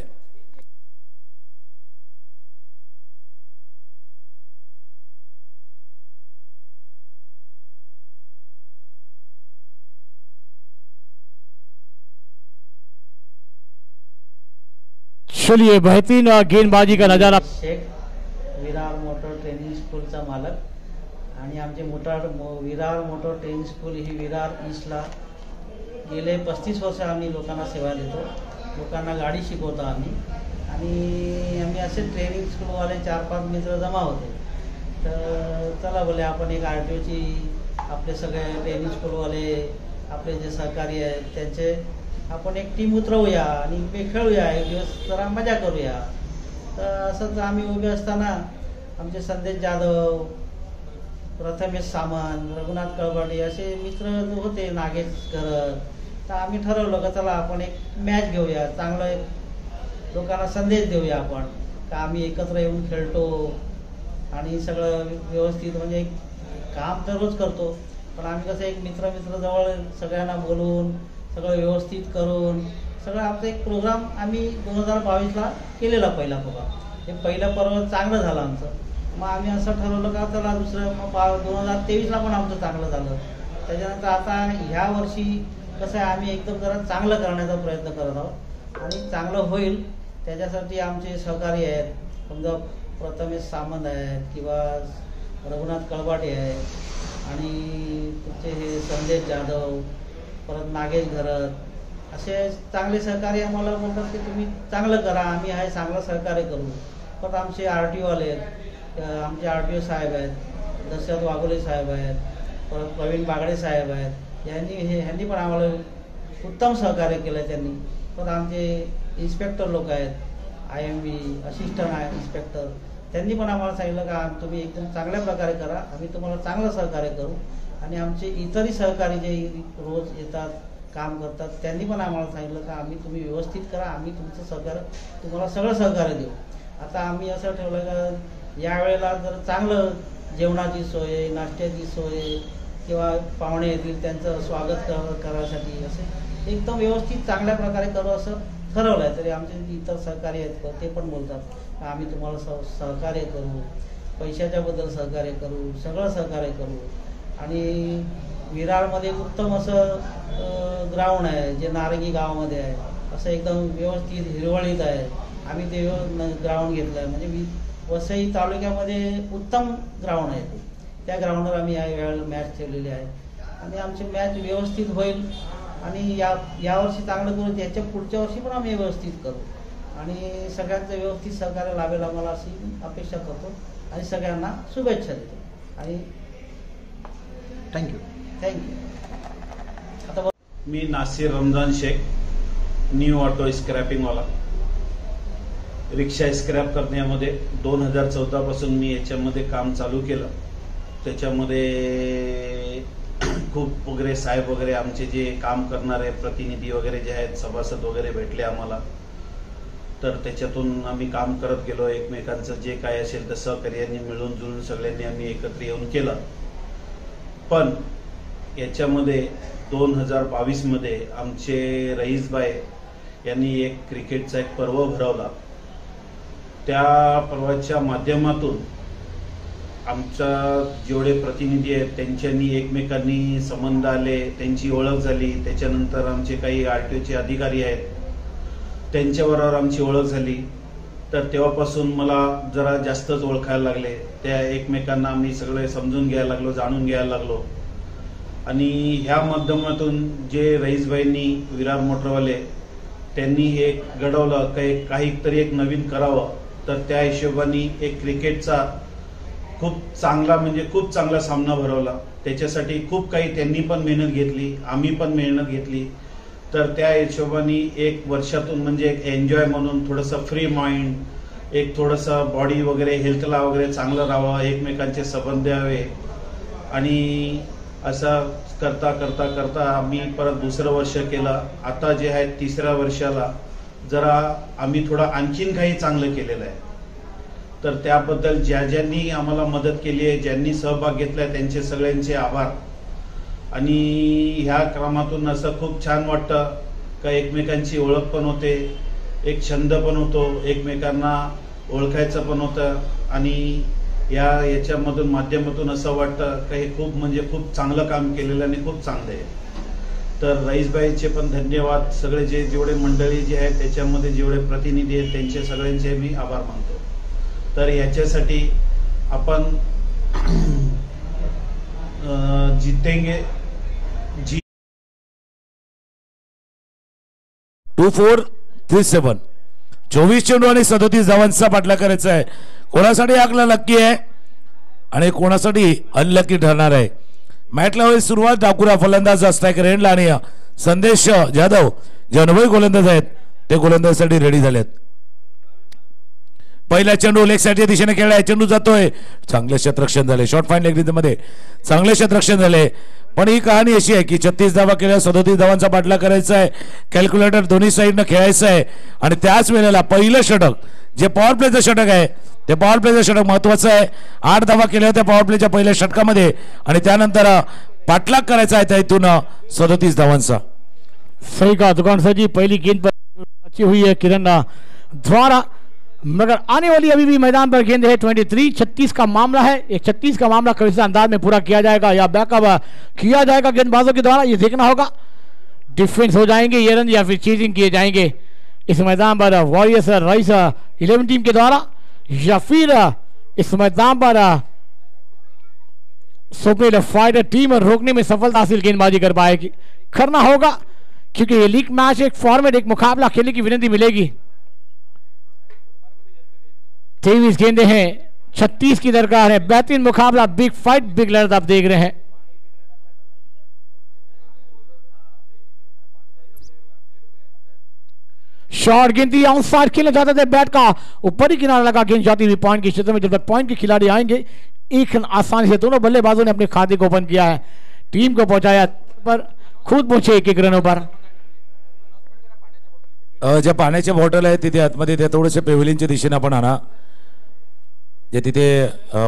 चलिए बेहतरीन गेंदबाजी का नजारा। शेख विरार मोटर ट्रेनिंग स्कूलचा मालक आणि आमचे विरार मोटर ट्रेनिंग स्कूल ही विरार ईस्टला गेले 35 वर्ष आम्ही लोकांना सेवा देतो। लोकांना गाडी शिकवतो आम्ही, आणि आम्ही असे ट्रेनिंग स्कूलवाले 4-5 मित्र जमा होते। तर चला बोले आपण एक RTOची आपले सगळे ट्रेनिंग स्कूलवाले आपले जे सहकारी आहेत त्यांचे आपण एक टीम उतरवूया आणि खेळूया, एक दिवस जरा मजा करूया। तर असंच आम्ही उभे असताना आमचे संदेश जाधव, प्रथमेश सामंत, रघुनाथ कळबाडी असे मित्र होते, नागेश करत। तर आम्ही ठरवलं का चला आपण एक मॅच घेऊया, चांगलं एक लोकांना संदेश देऊया आपण का आम्ही एकत्र येऊन खेळतो आणि सगळं व्यवस्थित, म्हणजे काम तर रोज करतो पण आम्ही कसं एक मित्र जवळ सगळ्यांना बोलून सगळं व्यवस्थित करून सगळं आमचा एक प्रोग्राम आम्ही 2022ला केलेला पहिला प्रोग्राम। हे पहिलं पर्व चांगलं झालं आमचं। मग आम्ही असं ठरवलं का चला दुसरं मग 2023ला पण आमचं चांगलं झालं। त्याच्यानंतर आता ह्या वर्षी कसं आहे आम्ही एकदम जरा चांगलं करण्याचा प्रयत्न करत आहोत आणि चांगलं होईल त्याच्यासाठी आमचे सहकारी आहेत, समजा प्रथमेश सामंत आहेत किंवा रघुनाथ कळबाटे आहेत आणि तुमचे हे संदेश जाधव, परत नागेश घरत, असे चांगले सहकारी आम्हाला बोलतात की तुम्ही चांगलं करा, आम्ही आहे चांगलं सहकार्य करू। परत आमचे RTO आले आहेत, आमचे RTO साहेब आहेत, दशरथ वाघोले साहेब आहेत, परत प्रवीण बागडे साहेब आहेत, ह्यांनी पण आम्हाला उत्तम सहकार्य केलं त्यांनी। परत आमचे इन्स्पेक्टर लोक आहेत, IMB असिस्टंट इन्स्पेक्टर, त्यांनी पण आम्हाला सांगितलं का तुम्ही एकदम चांगल्या प्रकारे करा, आम्ही तुम्हाला चांगलं सहकार्य करू। आणि आमचे इतरही सहकारी जे रोज येतात काम करतात त्यांनी पण आम्हाला सांगितलं का तुम्ही व्यवस्थित करा, आम्ही तुमचं सहकार्य तुम्हाला सगळं सहकार्य देऊ। आता आम्ही असं ठेवलं का यावेळेला जर चांगलं जेवणाची सोय, नाश्त्याची सोय, किंवा पाहुणे येतील त्यांचं स्वागत करायसाठी असं एकदम व्यवस्थित चांगल्या प्रकारे करू असं ठरवलं आहे. तरी आमचे इतर सहकारी आहेत ते पण बोलतात आम्ही तुम्हाला सहकार्य करू, पैशाच्याबद्दल सहकार्य करू, सगळं सहकार्य करू. आणि विरारमध्ये उत्तम असं ग्राउंड आहे जे नारंगी गावामध्ये आहे, असं एकदम व्यवस्थित हिरवळीत आहे. आम्ही ते ग्राउंड घेतलं आहे, म्हणजे वसई तालुक्यामध्ये उत्तम ग्राउंड आहे. त्या ग्राउंडवर आम्ही या वेळेला मॅच ठेवलेली आहे आणि आमची मॅच व्यवस्थित होईल. आणि यावर्षी चांगलं करू, त्याच्या पुढच्या वर्षी पण आम्ही व्यवस्थित करू आणि सगळ्यांचं व्यवस्थित सहकार्य लाभेल आम्हाला अशी अपेक्षा करतो आणि सगळ्यांना शुभेच्छा देतो. आणि थँक्यू. आता मी नासिर रमजान शेख, न्यू ऑटो स्क्रॅपिंगवाला. रिक्षा स्क्रॅप करण्यामध्ये 2014 पासून मी याच्यामध्ये काम चालू केलं. त्याच्यामध्ये खूप वगैरे साहेब वगैरे आमचे जे काम करणारे प्रतिनिधी वगैरे जे आहेत, सभासद वगैरे भेटले आम्हाला. तर त्याच्यातून आम्ही काम करत गेलो. एकमेकांचं जे काय असेल तर सहकार्याने मिळून जुळून सगळ्यांनी आम्ही एकत्र येऊन केलं. पण याच्यामध्ये 2022 मध्ये आमचे रईसबाई यांनी एक क्रिकेटचा एक पर्व भरवला. त्या पर्वाच्या माध्यमातून आमच्या जेवढे प्रतिनिधी आहेत त्यांच्यानी एकमेकांनी संबंध आले, त्यांची ओळख झाली. त्याच्यानंतर आमचे काही RTOचे अधिकारी आहेत त्यांच्याबरोबर आमची ओळख झाली. तर तेव्हापासून मला जरा जास्तच ओळखायला लागले. त्या एकमेकांना आम्ही सगळे समजून घ्यायला लागलो, जाणून घ्यायला लागलो. आणि ह्या माध्यमातून जे रईसबाईंनी विरार मोटरवाले त्यांनी हे घडवलं काहीतरी एक नवीन करावं. तर त्या हिशोबाने एक क्रिकेटचा खूप चांगला सामना भरवला. त्याच्यासाठी खूप काही त्यांनी पण मेहनत घेतली, आम्ही पण मेहनत घेतली. तर त्या हिशोबाने एक वर्षातून म्हणजे एक एन्जॉय म्हणून थोडंसं फ्री माइंड, एक थोडंसं बॉडी वगैरे हेल्थला वगैरे चांगलं राहावं, एकमेकांचे संबंध यावे. आणि असं करता करता करता आम्ही परत दुसरं वर्ष केलं. आता जे आहे तिसऱ्या वर्षाला जरा आम्ही थोडं आणखीन काही चांगलं केलेलं आहे. तर त्याबद्दल ज्यांनी आम्हाला मदत केली आहे, ज्यांनी सहभाग घेतलाय त्यांचे सगळ्यांचे आभार. आणि ह्या क्रमातून असं खूप छान वाटतं का एकमेकांची ओळख पण होते, एक छंद पण होतो, एकमेकांना ओळखायचं पण होतं. आणि याच्यामधून माध्यमातून असं वाटतं का हे खूप चांगलं काम केलेलं आणि खूप चांगलं आहे. तर रईसबाईचे पण धन्यवाद. सगळे जेवढे मंडळी जे आहेत त्याच्यामध्ये जेवढे प्रतिनिधी आहेत त्यांचे सगळ्यांचे मी आभार मानतो. तर याच्यासाठी आपण जितेंगे 2437 24 चेंडू आणि 37 धावांचा पाठलाग करायचा आहे. कोणासाठी आकला लक्की आहे आणि कोणासाठी अनलक्की ठरणार आहे. मॅचला होईल सुरुवात. डाकुरा फलंदाज स्ट्रायकर एंडला आणि संदेश जाधव जे अनुभवी गोलंदाज आहेत ते गोलंदाजीसाठी रेडी झालेत. पहिला चेंडू लेग साईडच्या दिशेने खेळलाय. चेंडू जातोय. चांगले क्षेत्ररक्षण झाले. शॉर्ट फाईन लेग मध्ये चांगले क्षेत्ररक्षण झाले. पण ही कहाणी अशी आहे की 36 धावा केल्या, 37 धावांचा पाठलाग करायचा आहे. कॅल्क्युलेटर दोन्ही साईडनं खेळायचं आहे. आणि त्याच वेळेला पहिलं षटक जे पॉवर प्लेचं षटक आहे ते पॉवर प्लेचं षटक महत्वाचं आहे. 8 धावा केल्या होत्या पॉवर प्लेच्या पहिल्या षटकामध्ये आणि त्यानंतर पाठलाग करायचा आहे त्या इथून 37 धावांचा. सही कहा दुकान सर जी. पहली गेंद पर अच्छी हुई है किरण द्वारा, मगर आने वाली अभी भी मैदान पर गेंद है 23। 36 का मामला है। एक 36 का मामला किस अंदाज में पूरा किया जाएगा या बैकअप किया जाएगा गेंदबाजों के द्वारा, ये देखना होगा। डिफेंस हो जाएंगे ये रन या फिर चीजिंग किए जाएंगे इस मैदान पर वॉरियर्स रईस 11 टीम के द्वारा, या फिर इस मैदान पर सुपर फाइटर टीम रोकने में सफलता हासिल गेंदबाजी कर पाएगी। करना होगा क्योंकि ये लीग मैच एक फॉर्मेट एक मुकाबला खेलने की विनती मिलेगी। 23 गेंदे हैं, 36 की दरकार है। बेहतरीन मुकाबला, बिग फाइट, बिग लड़त आप देख रहे हैं। शॉर्ट गेंद थी, ऑन साइड खेलना चाहते थे, बैट का ऊपरी किनारा लगा, गेंद जाती हुई पॉइंट के क्षेत्र में। जब तक पॉइंट के खिलाड़ी आएंगे एक आसानी से दोनों बल्लेबाजों ने अपने खाते को ओपन किया है, टीम को पहुंचाया पर खुद पहुंचे एक रनों पर। ज्या पाण्याच्या बॉटल आहेत तिथे आतमध्ये त्या थोडेसे पेव्हिलियनच्या दिशेने आपण आणा, जे तिथे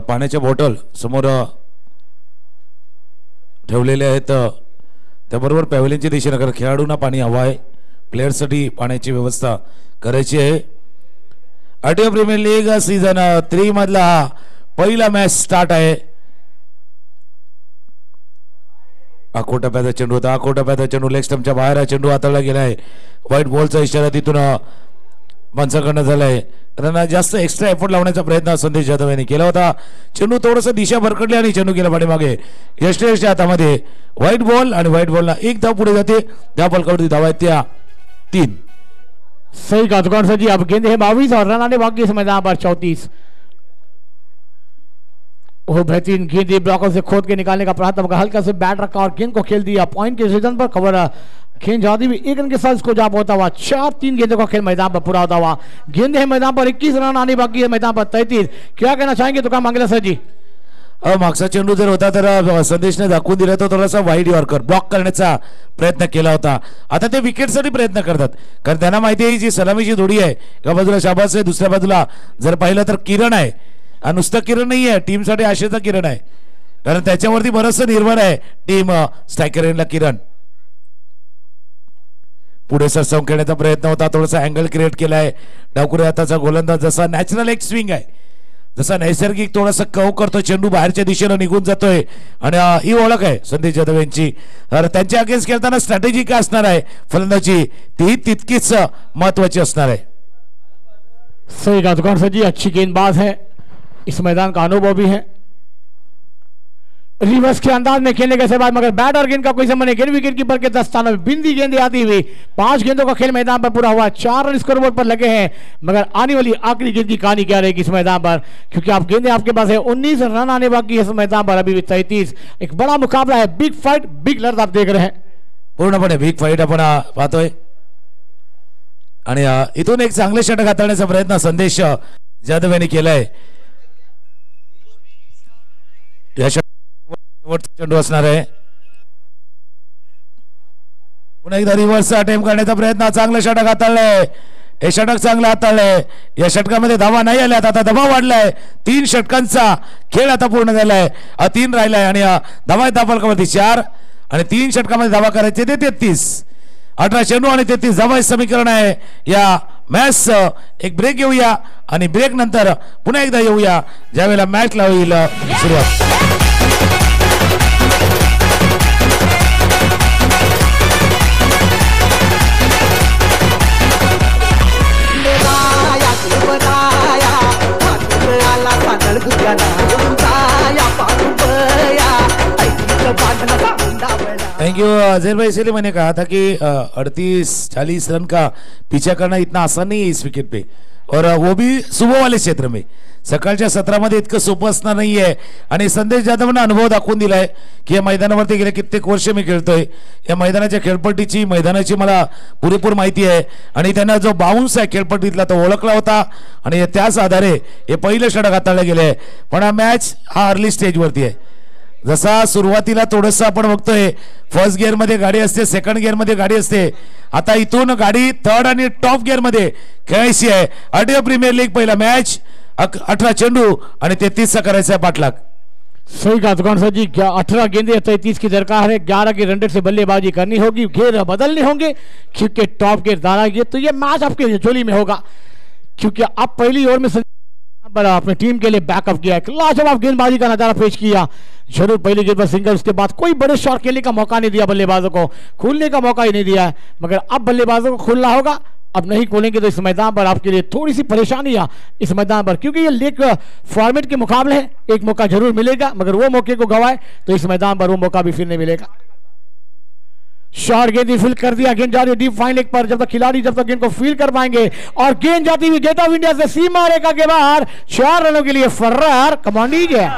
पाण्याच्या बॉटल समोर ठेवलेले आहेत त्याबरोबर पॅव्हलियनच्या दिशेने कारण खेळाडूंना पाणी हवं आहे, प्लेयर्ससाठी पाण्याची व्यवस्था करायची आहे. आरटीओ प्रीमियर लीग सीझन 3 मधला हा पहिला मॅच स्टार्ट आहे. आकोटाप्याचा चेंडू होता, आकोटाप्याचा चेंडू लेग स्टंपच्या बाहेर हा चेंडू हाताळला गेला आहे. व्हाईट बॉलचा इशारा तिथून पंचाकडनं झालाय. त्यांना जास्त एक्स्ट्रा एफर्ट लावण्याचा प्रयत्न संदेश जाधव यांनी केला होता. चेंडू थोडंसं दिशा भरकडली आणि चेंडू गेला पाठीमागे यष्टेशच्या हातामध्ये. व्हाईट बॉल आणि व्हाईट बॉलला एक धाव पुढे जाते. त्या बॉलकावरती धावा आहेत त्या 3. सही कहा दुकान सर जी. अब गेंद है 22 और रन आने बाकी इस मैदान पर 34. वो बेहतरीन गेंद ब्लॉकों से खोद के निकालने का प्रयास, मगर हल्का से बैट रखा और गेंद को खेल दिया पॉइंट के सीजन पर. कवर गेंद जाती हुई 1 रन के साथ इसको जाप होता हुआ 4-3 गेंदों का खेल मैदान पर पूरा होता हुआ. गेंद है मैदान पर 21 रन आने बाकी है मैदान पर 33. क्या कहना चाहेंगे दुकान मांगेला सर जी? मागचा चेंडू जर होता तर संदेशने दाखवून दिला तो थोडासा वाईड यॉर्कर ब्लॉक करण्याचा प्रयत्न केला होता. आता ते विकेटसाठी प्रयत्न करतात कारण त्यांना माहिती आहे जी सलामीची जोडी आहे, एका बाजूला शाबास आहे, दुसऱ्या बाजूला जर पाहिलं तर किरण आहे. आणि नुसतं किरण नाही आहे, टीमसाठी आशेचा किरण आहे कारण त्याच्यावरती बरंचसं निर्भर आहे टीम स्ट्रायकर एंडला किरण. पुढे सरसावून खेळण्याचा प्रयत्न होता, थोडासा अँगल क्रिएट केलाय. डावकुरे हाताचा गोलंदाज जसा नॅचरल एक स्विंग आहे, जसा नैसर्गिक थोडासा कव करतो, चेंडू बाहेरच्या दिशेने निघून जातोय आणि ही ओळख आहे संदेश जाधव यांची. तर त्यांच्या अगेन्स्ट खेळताना स्ट्रॅटेजी काय असणार आहे फलंदाजी ती तितकीच महत्वाची असणार आहे. सही कहा दुकान सर जी. अच्छी गेंदबाज है, इस मैदान का अनुभव भी है. रिवर्स के अंदाज में खेलने के बाद मगर बैट और गेंद का कोई संबंध नहीं. गेंद विकेट कीपर के दस्ताने में बिंदी गेंद आती हुई 5 गेंदों का खेल मैदान पर पूरा हुआ. 4 रन स्कोरबोर्ड पर लगे हैं, मगर आने वाली आखिरी गेंद की कहानी क्या रहेगी इस मैदान पर, क्योंकि आप गेंदें आपके पास है. 19 रन आने बाकी है इस मैदान पर, अभी भी 33. एक बड़ा मुकाबला है, बिग फाइट, बिग लड़त आप देख रहे हैं. पूर्णपणे बिग फाईट आपण पाहतोय आणि इथून एक चांगले षटक हाताळण्याचा प्रयत्न संदेश जाधव यांनी केलाय. या चेंडू असणार आहे. पुन्हा एकदा रिव्हर्स अटेम्प्ट करण्याचा प्रयत्न. चांगलं षटक हाताळलंय, हे षटक चांगलं हाताळलंय. या षटकामध्ये धावा नाही आल्यात, आता दबाव वाढलाय. 3 षटकांचा खेळ आता पूर्ण झालाय, 3 राहिलाय आणि धावा आहेत दाफलकावरती 4 आणि 3 षटकामध्ये धावा करायचे ते 33. 18 चेंडू आणि 33 धावा समीकरण आहे या मॅच. एक ब्रेक घेऊया आणि ब्रेक नंतर पुन्हा एकदा येऊया ज्यावेळेला मॅच ला होईल सुरुवात. थैंक यू अजय भाई. इसलिए मैंने कहा था कि 38-40 रन का पीछा करना इतना आसान नहीं है इस विकेट पे, और वो भी सुबह वाले क्षेत्र में. सकाळच्या सत्रामध्ये इतकं सोपं असणार नाही आहे आणि संदेश जाधवने अनुभव दाखवून दिलाय की या मैदानावरती गेले कित्येक वर्ष मी खेळतोय. या मैदानाच्या खेळपट्टीची मैदानाची मला पुरेपूर माहिती आहे आणि त्यांना जो बाउन्स आहे खेळपट्टीतला तो ओळखला होता आणि त्याच आधारे हे पहिलं षटक हाताळले गेले. पण हा मॅच हा अर्ली स्टेजवरती आहे. जसा सुरुवातीला थोडंसं आपण बघतोय फर्स्ट गिअर मध्ये गाडी असते, सेकंड गिअर मध्ये गाडी असते, आता इथून गाडी थर्ड आणि टॉप गिअर मध्ये खेळायची आहे. आरटीओ प्रीमियर लीग पहिला मॅच 18 चेंडू आणि 33 चा करायचा है पाठलाग. सही कहा दुकान सर जी. 18 गेंदे 33 की दरकार है. 11 के रन से बल्लेबाजी करनी होगी, घेर बदलने होंगे क्योंकि टॉप गियर दाना गियर तो ये मैच आपके झोली में होगा, क्योंकि आप पहली ओवर में अपनी टीम के लिए बैकअप किया है, लाजवाब गेंदबाजी का नजारा पेश किया. जरूर पहली गेंद पर सिंगल, उसके बाद कोई बड़े शॉट खेलने का मौका नहीं दिया, बल्लेबाजों को खुलने का मौका ही नहीं दिया है. मगर अब बल्लेबाजों को खुलना होगा. अब नहीं खोलेंगे तो इस मैदान पर आपके लिए थोड़ी सी परेशानी इस मैदान पर, क्योंकि ये लीग फॉर्मेट के मुकाबले है. एक मौका जरूर मिलेगा, मगर वो मौके को गवाए तो इस मैदान पर वो मौका भी फिर नहीं मिलेगा. शॉट गेंद फील कर दिया, गेंद जा रही है डीप फाइन लेग पर. जब तक खिलाड़ी जब तक गेंद को फील कर पाएंगे और गेंद जाती हुई गेट ऑफ इंडिया से सीमा रेखा के बाहर 4 रनों के लिए फर्रार कमांडीज है.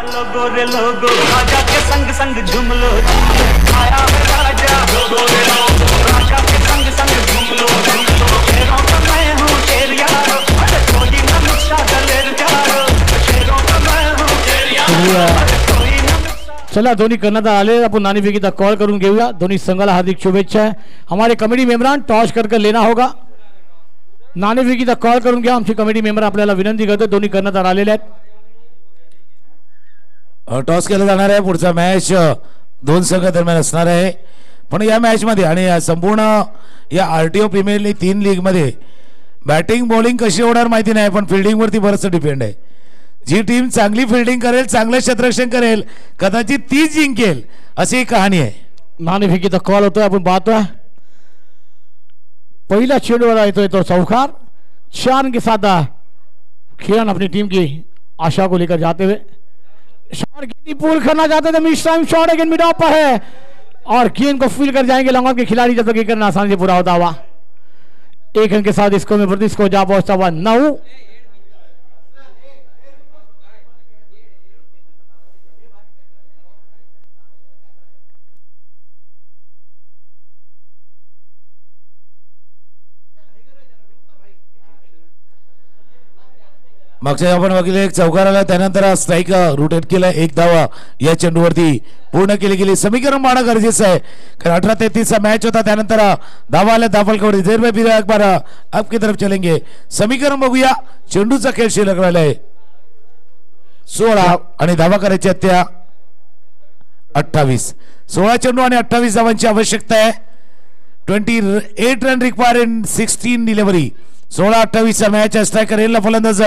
चला दोन्ही कर्णधार आले, आपण नाणेफेकीचा कॉल करून घेऊया. दोन्ही संघाला हार्दिक शुभेच्छा आहे. हमारे कमिटी मेंबरान टॉस कर लेना होगा. नाणेफेकीचा कॉल करून घ्या. आमची कमिटी मेंबर आपल्याला विनंती करतो. दोन्ही कर्णधार आलेले आहेत. टॉस केला जाणार आहे. पुढचा मॅच दोन संघ दरम्यान असणार आहे. पण या मॅचमध्ये आणि या संपूर्ण या RTO प्रीमियर लीग 3 लीगमध्ये बॅटिंग बॉलिंग कशी होणार माहिती नाही, पण फिल्डिंगवरती बरंच डिपेंड आहे. जी टीम चांगली फिल्डिंग करेल, चांगलं क्षेत्ररक्षण करेल, कदाचित तीच जिंकेल, अशी एक कहाणी आहे. नाणेफेकीचा कॉल होतोय, आपण पाहतोय. पहिला चेंडूवर येतोय तो चौकार. 4 रन के साथ किरण अपनी टीम की आशा को लेकर जाते हुए शॉट गेंद पूल करना चाहते थे. मिस टाइम शॉट है, गेंद मिड ऑफ पर है और गेंद को फील कर जाएंगे लंगोट के खिलाड़ी जब तक ये करना आसानी से पूरा होता हुआ. 1 रन के साथ इसको में प्रति को जा पहुंचता हुआ 9. मागच्या आपण बघितलं एक चौकार आला, त्यानंतर स्ट्राईक रोटेट केला. 1 धावा या चेंडूवरती पूर्ण केली गेली. समीकरण पाहणं गरजेचं आहे, कारण 18-33 मॅच होता. त्यानंतर धावा आल्या दाफलकवरती. जेर में फिर एक बार आपकी तरफ चलेंगे. समीकरण बघूया. चेंडूचा खेळ शिल्लक राहिला आहे 16 आणि धावा करायची त्या 28. 16 चेंडू आणि 28 धावांची आवश्यकता आहे. 28 रन रिक्वायर इन 16 डिलिव्हरी. 16-28 मॅच. स्ट्रायकर येईल फलंदाज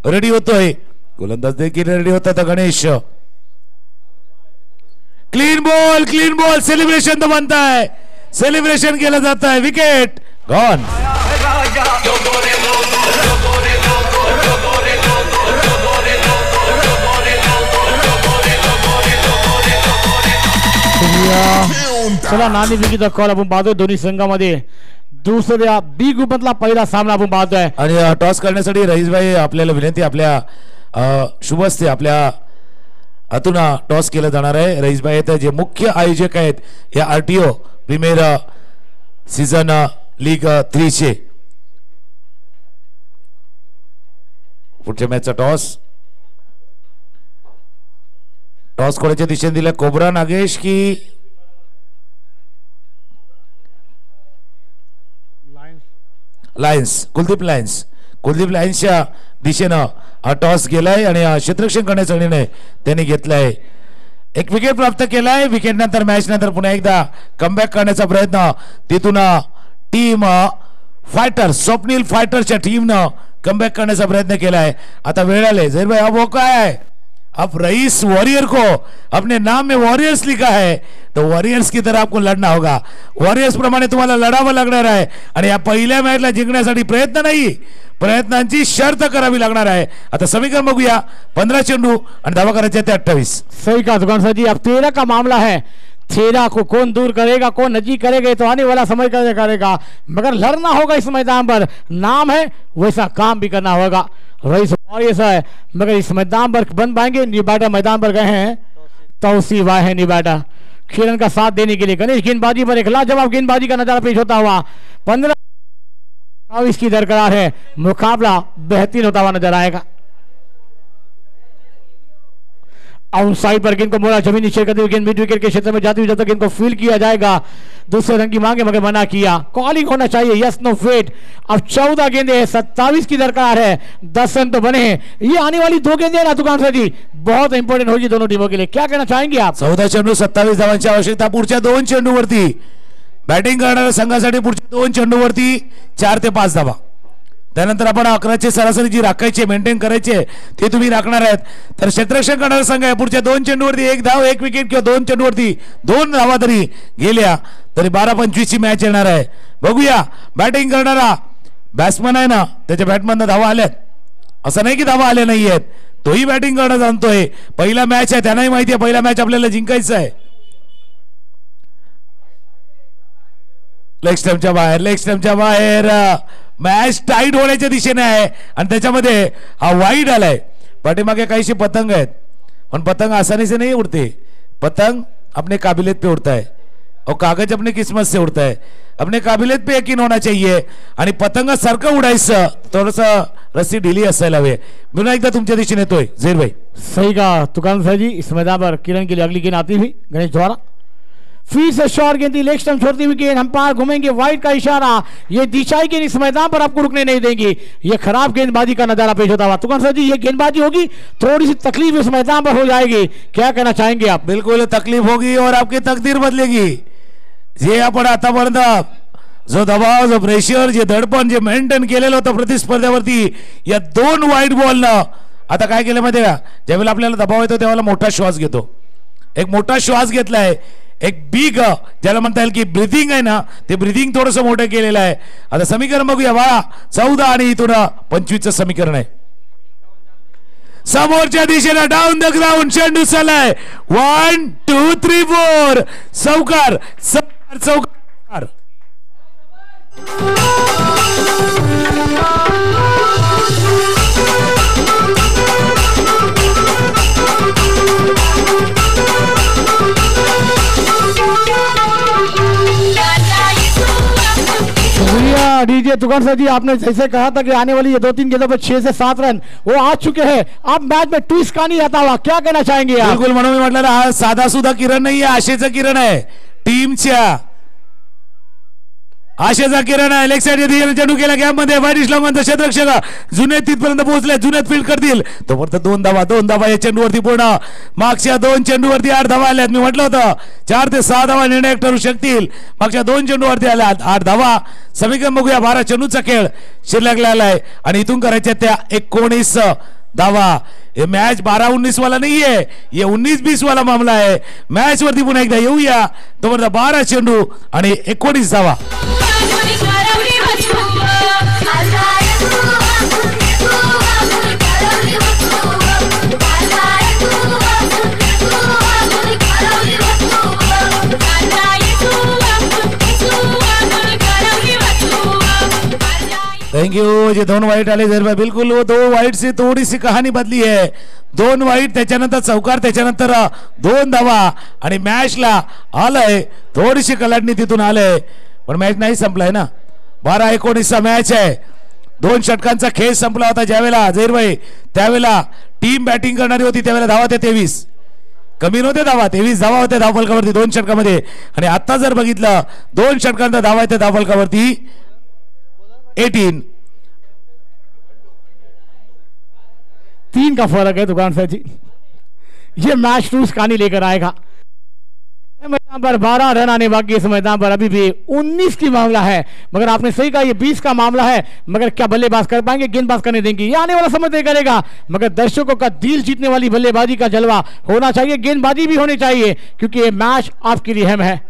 रेडी होतोय, गोलंदाज देखील रेडी होता. गणेश क्लीन बॉल सेलिब्रेशन तो बनता है, सेलिब्रेशन केलं जात आहे. Wicket gone. चला नाणेफेकीचा कॉल आपण पाहतोय. दोन्ही संघामध्ये दुसऱ्या बी ग्रुपमधला पहिला सामना आपण पाहतोय. आणि टॉस करण्यासाठी रईसभाई आपल्याला विनंती, आपल्या शुभ हस्ते आपल्या हातून टॉस केलं जाणार आहे. रईसभाई आहेत जे मुख्य आयोजक आहेत या RTO प्रीमियर सीझन लीग 3 चे. पुढच्या मॅचचा टॉस कोणाच्या दिशेने दिला, कोबरा नागेश की लायन्स? कुलदीप लायन्सच्या दिशेनं हा टॉस गेलाय आणि क्षेत्ररक्षण करण्याचा निर्णय त्यांनी घेतलाय. 1 विकेट प्राप्त केलाय. विकेट नंतर मॅच नंतर पुन्हा एकदा कमबॅक करण्याचा प्रयत्न तिथून टीम फायटर स्वप्नील फायटरच्या टीमनं कमबॅक करण्याचा प्रयत्न केलाय. आता वेळ आले जहीर भाई, अब मौका है. अब रईस वॉरियर को अपने नाम में वॉरियर्स लिखा है, तो वॉरियर्स की तरह आपको लढना होगा. वॉरियर्स प्रमाणे तुम्हाला लढावं लागणार आहे आणि या पहिल्या मॅचला जिंकण्यासाठी प्रयत्न नाही, प्रयत्नांची शर्त करावी लागणार आहे. आता समीकरण बघूया. 15 चेंडू आणि धावा करायचे 28. सही कहा दुकान सर जी. अब 13 का मामला है. 13 को कौन दूर करेगा, कौन नजीक करेगा, तो आने वाला समय करेगा, मगर लड़ना होगा इस मैदान पर. नाम है वैसा काम भी करना होगा. रईस वॉरियर्स है, मगर इस मैदान पर बन पाएंगे. निबाटा मैदान पर गए हैं, तौसीफ आए हैं निबाटा किरण का साथ देने के लिए. गणेश गेंदबाजी पर एक लाजवाब गेंदबाजी का नजारा पेश होता हुआ. 15-22 की दरकरार है. मुकाबला बेहतरीन होता हुआ नजर आएगा. आउट साइड पर गेंद को मोड़ा, जमीन नीचे करते हुए गेंद मिड विकेट के क्षेत्र में जाती हुई जब तक गेंद को फील किया जाएगा. दूसरे रन की मांगे मगर मना किया. कॉलिंग होना चाहिए, यस नो फेट. अब 14 गेंदे 27 की दरकार है. 10 रन तो बने हैं. ये आने वाली 2 गेंदे ना दुकान सर जी बहुत इंपॉर्टेंट होगी दोनों टीमों के लिए. क्या कहना चाहेंगे आप? 14 चेंडू 27 धावांची आवश्यकता. पुढच्या 2 चेंडूवरती बॅटिंग करणाऱ्या संघासाठी पुढच्या 2 चेंडूवरती 4 ते 5 धावा. त्यानंतर आपण 11चे सरासरी जी राखायची मेंटेन करायचे ते तुम्ही राखणार आहेत. तर क्षेत्ररक्षण करणारा संघ आहे. पुढच्या 2 चेंडूवरती 1 धाव 1 विकेट किंवा 2 चेंडूवरती 2 धावा तरी गेल्या तरी 12-25 ची मॅच येणार आहे. बघूया. बॅटिंग करणारा बॅट्समन आहे ना, त्याच्या बॅटमधनं धावा आल्यात असं नाही की धावा आल्या नाही आहेत. तोही बॅटिंग करणं जाणतोय. पहिला मॅच आहे, त्यांनाही माहिती आहे पहिला मॅच आपल्याला जिंकायचा आहे. लेग स्टंपच्या बाहेर मॅच टाईट होण्याच्या दिशेने आहे आणि त्याच्यामध्ये हा वाईड आलाय. पाठीमागे काहीशी पतंग आहेत, पण पतंग आसानी से नहीं उड़ते. पतंग अपने काबिलियत पे उड़ता है और कागज अपने किस्मत से उड़ता है. अपने काबिलियत पे यकीन होना चाहिए आणि पतंग सारखं उडायचं थोडंसं रस्सी ढिली असायला हवी. पुन्हा एकदा तुमच्या दिशेने येतोय झहीर भाई. सही कहा तुकान सर जी. इस मैदान पर किरण के लिए अगली गेंद आती हुई गणेश द्वारा. फिर से शॉर्ट गेंद लेग स्टंप छोड़ती हुई गेंद, अंपायर घूमेंगे, वाइड का इशारा। ये दिशाई गेंद इस मैदान पर आपको रुकने नहीं देंगी। ये खराब गेंदबाजी का नजारा पेश होता हुआ। तुकान सर जी, ये गेंदबाजी होगी, थोड़ी सी तकलीफ इस मैदान पर हो जाएगी, क्या कहना चाहेंगे आप? बिल्कुल तकलीफ होगी और आपकी तकदीर बदलेगी। जे आपण आतापर्यंत जो दबाव, जो प्रेशर, जे दडपण जे मेंटेन केलेलं होतं प्रतिस्पर्ध्यावरती, या 2 वाईड बॉलनं आता काय केलं माहिती का, ज्यावेळेला आपल्याला दबाव येतो त्यावेळेला मोठा श्वास घेतो, एक मोठा श्वास घेतलाय, एक बिग ज्याला म्हणता येईल की ब्रीथिंग आहे ना, ते ब्रीथिंग थोडंसं मोठं केलेलं आहे। आता समीकरण बघूया बाळा, 14 आणि इथून 25चं समीकरण आहे। समोरच्या दिशेला डाऊन द ग्राउंड चेंडू चाललाय, 1 2 3 4 चौकार चौकार चौकार। डीजे तुकान सर जी, आपने जैसे कहा था कि आने वाली ये 2-3 गेंदों पर 6 से 7 रन वो आ चुके हैं। अब मैच में ट्विस्ट का नहीं आता हुआ, क्या कहना चाहेंगे आप? बिल्कुल, म्हणून मी म्हटलं हा साधा सुद्धा किरण नाही आहे, आशेचा किरण आहे, टीमच्या आशेचा किरण आहे। लेग साइड चेंडू केला गॅपमध्ये, वाईड इस्लामचा क्षेत्ररक्षक जुनेद तिथपर्यंत पोहोचले, जुनेद फील्ड करतील तोपर्यंत 2 धावा या चेंडूवरती पूर्ण। मागच्या 2 चेंडूवरती 8 धावा आल्यात, मी म्हटलं होतं 4 ते 6 धावा निर्णायक ठरू शकतील, मागच्या 2 चेंडूवरती आल्या 8 धावा। समीकरण बघूया, 12 चेंडूचा खेळ शिल्लक लागलाय आणि इथून करायच्या त्या 19 धावा। ये मैच 12-19 वाला नहीं है, ये 19-20 वाला मामला है। मैच वरती पुन्हा एकदा येऊया, तोपर्यंत 12 चेंडू आणि 19 धावा। Thank you. जे 2 वाईट आले जर बिल्कुल वो 2 वाईट से थोड़ी सी कहानी बदली है। 2 वाईट, त्याच्यानंतर चौकार, त्याच्यानंतर 2 धावा आणि मॅचला आलंय, थोडीशी कलाटणी तिथून आलंय, पण मॅच नाही संपलाय ना। 12-19 मॅच आहे, 2 षटकांचा खेळ संपला होता ज्यावेळेला जैरभाई, त्यावेळेला टीम बॅटिंग करणारी होती, त्यावेळेला धावा ते 23 कमी नव्हते, धावा 23 धावा होते धावफलकावरती 2 षटकामध्ये। आणि आता जर बघितलं 2 षटकांचा धावा येते धावफलकावरती 18। 3 का फर्क है दुकान सर जी, ये मैच टूस कहानी लेकर आएगा। मैदान पर 12 रन आने बाकी, इस मैदान पर अभी भी 19 की मामला है, मगर आपने सही कहा ये 20 का मामला है, मगर क्या बल्लेबाज कर पाएंगे, गेंदबाज करने देंगे, ये आने वाला समय तय करेगा। मगर दर्शकों का दिल जीतने वाली बल्लेबाजी का जलवा होना चाहिए, गेंदबाजी भी होनी चाहिए, क्योंकि ये मैच आपके लिए अहम है।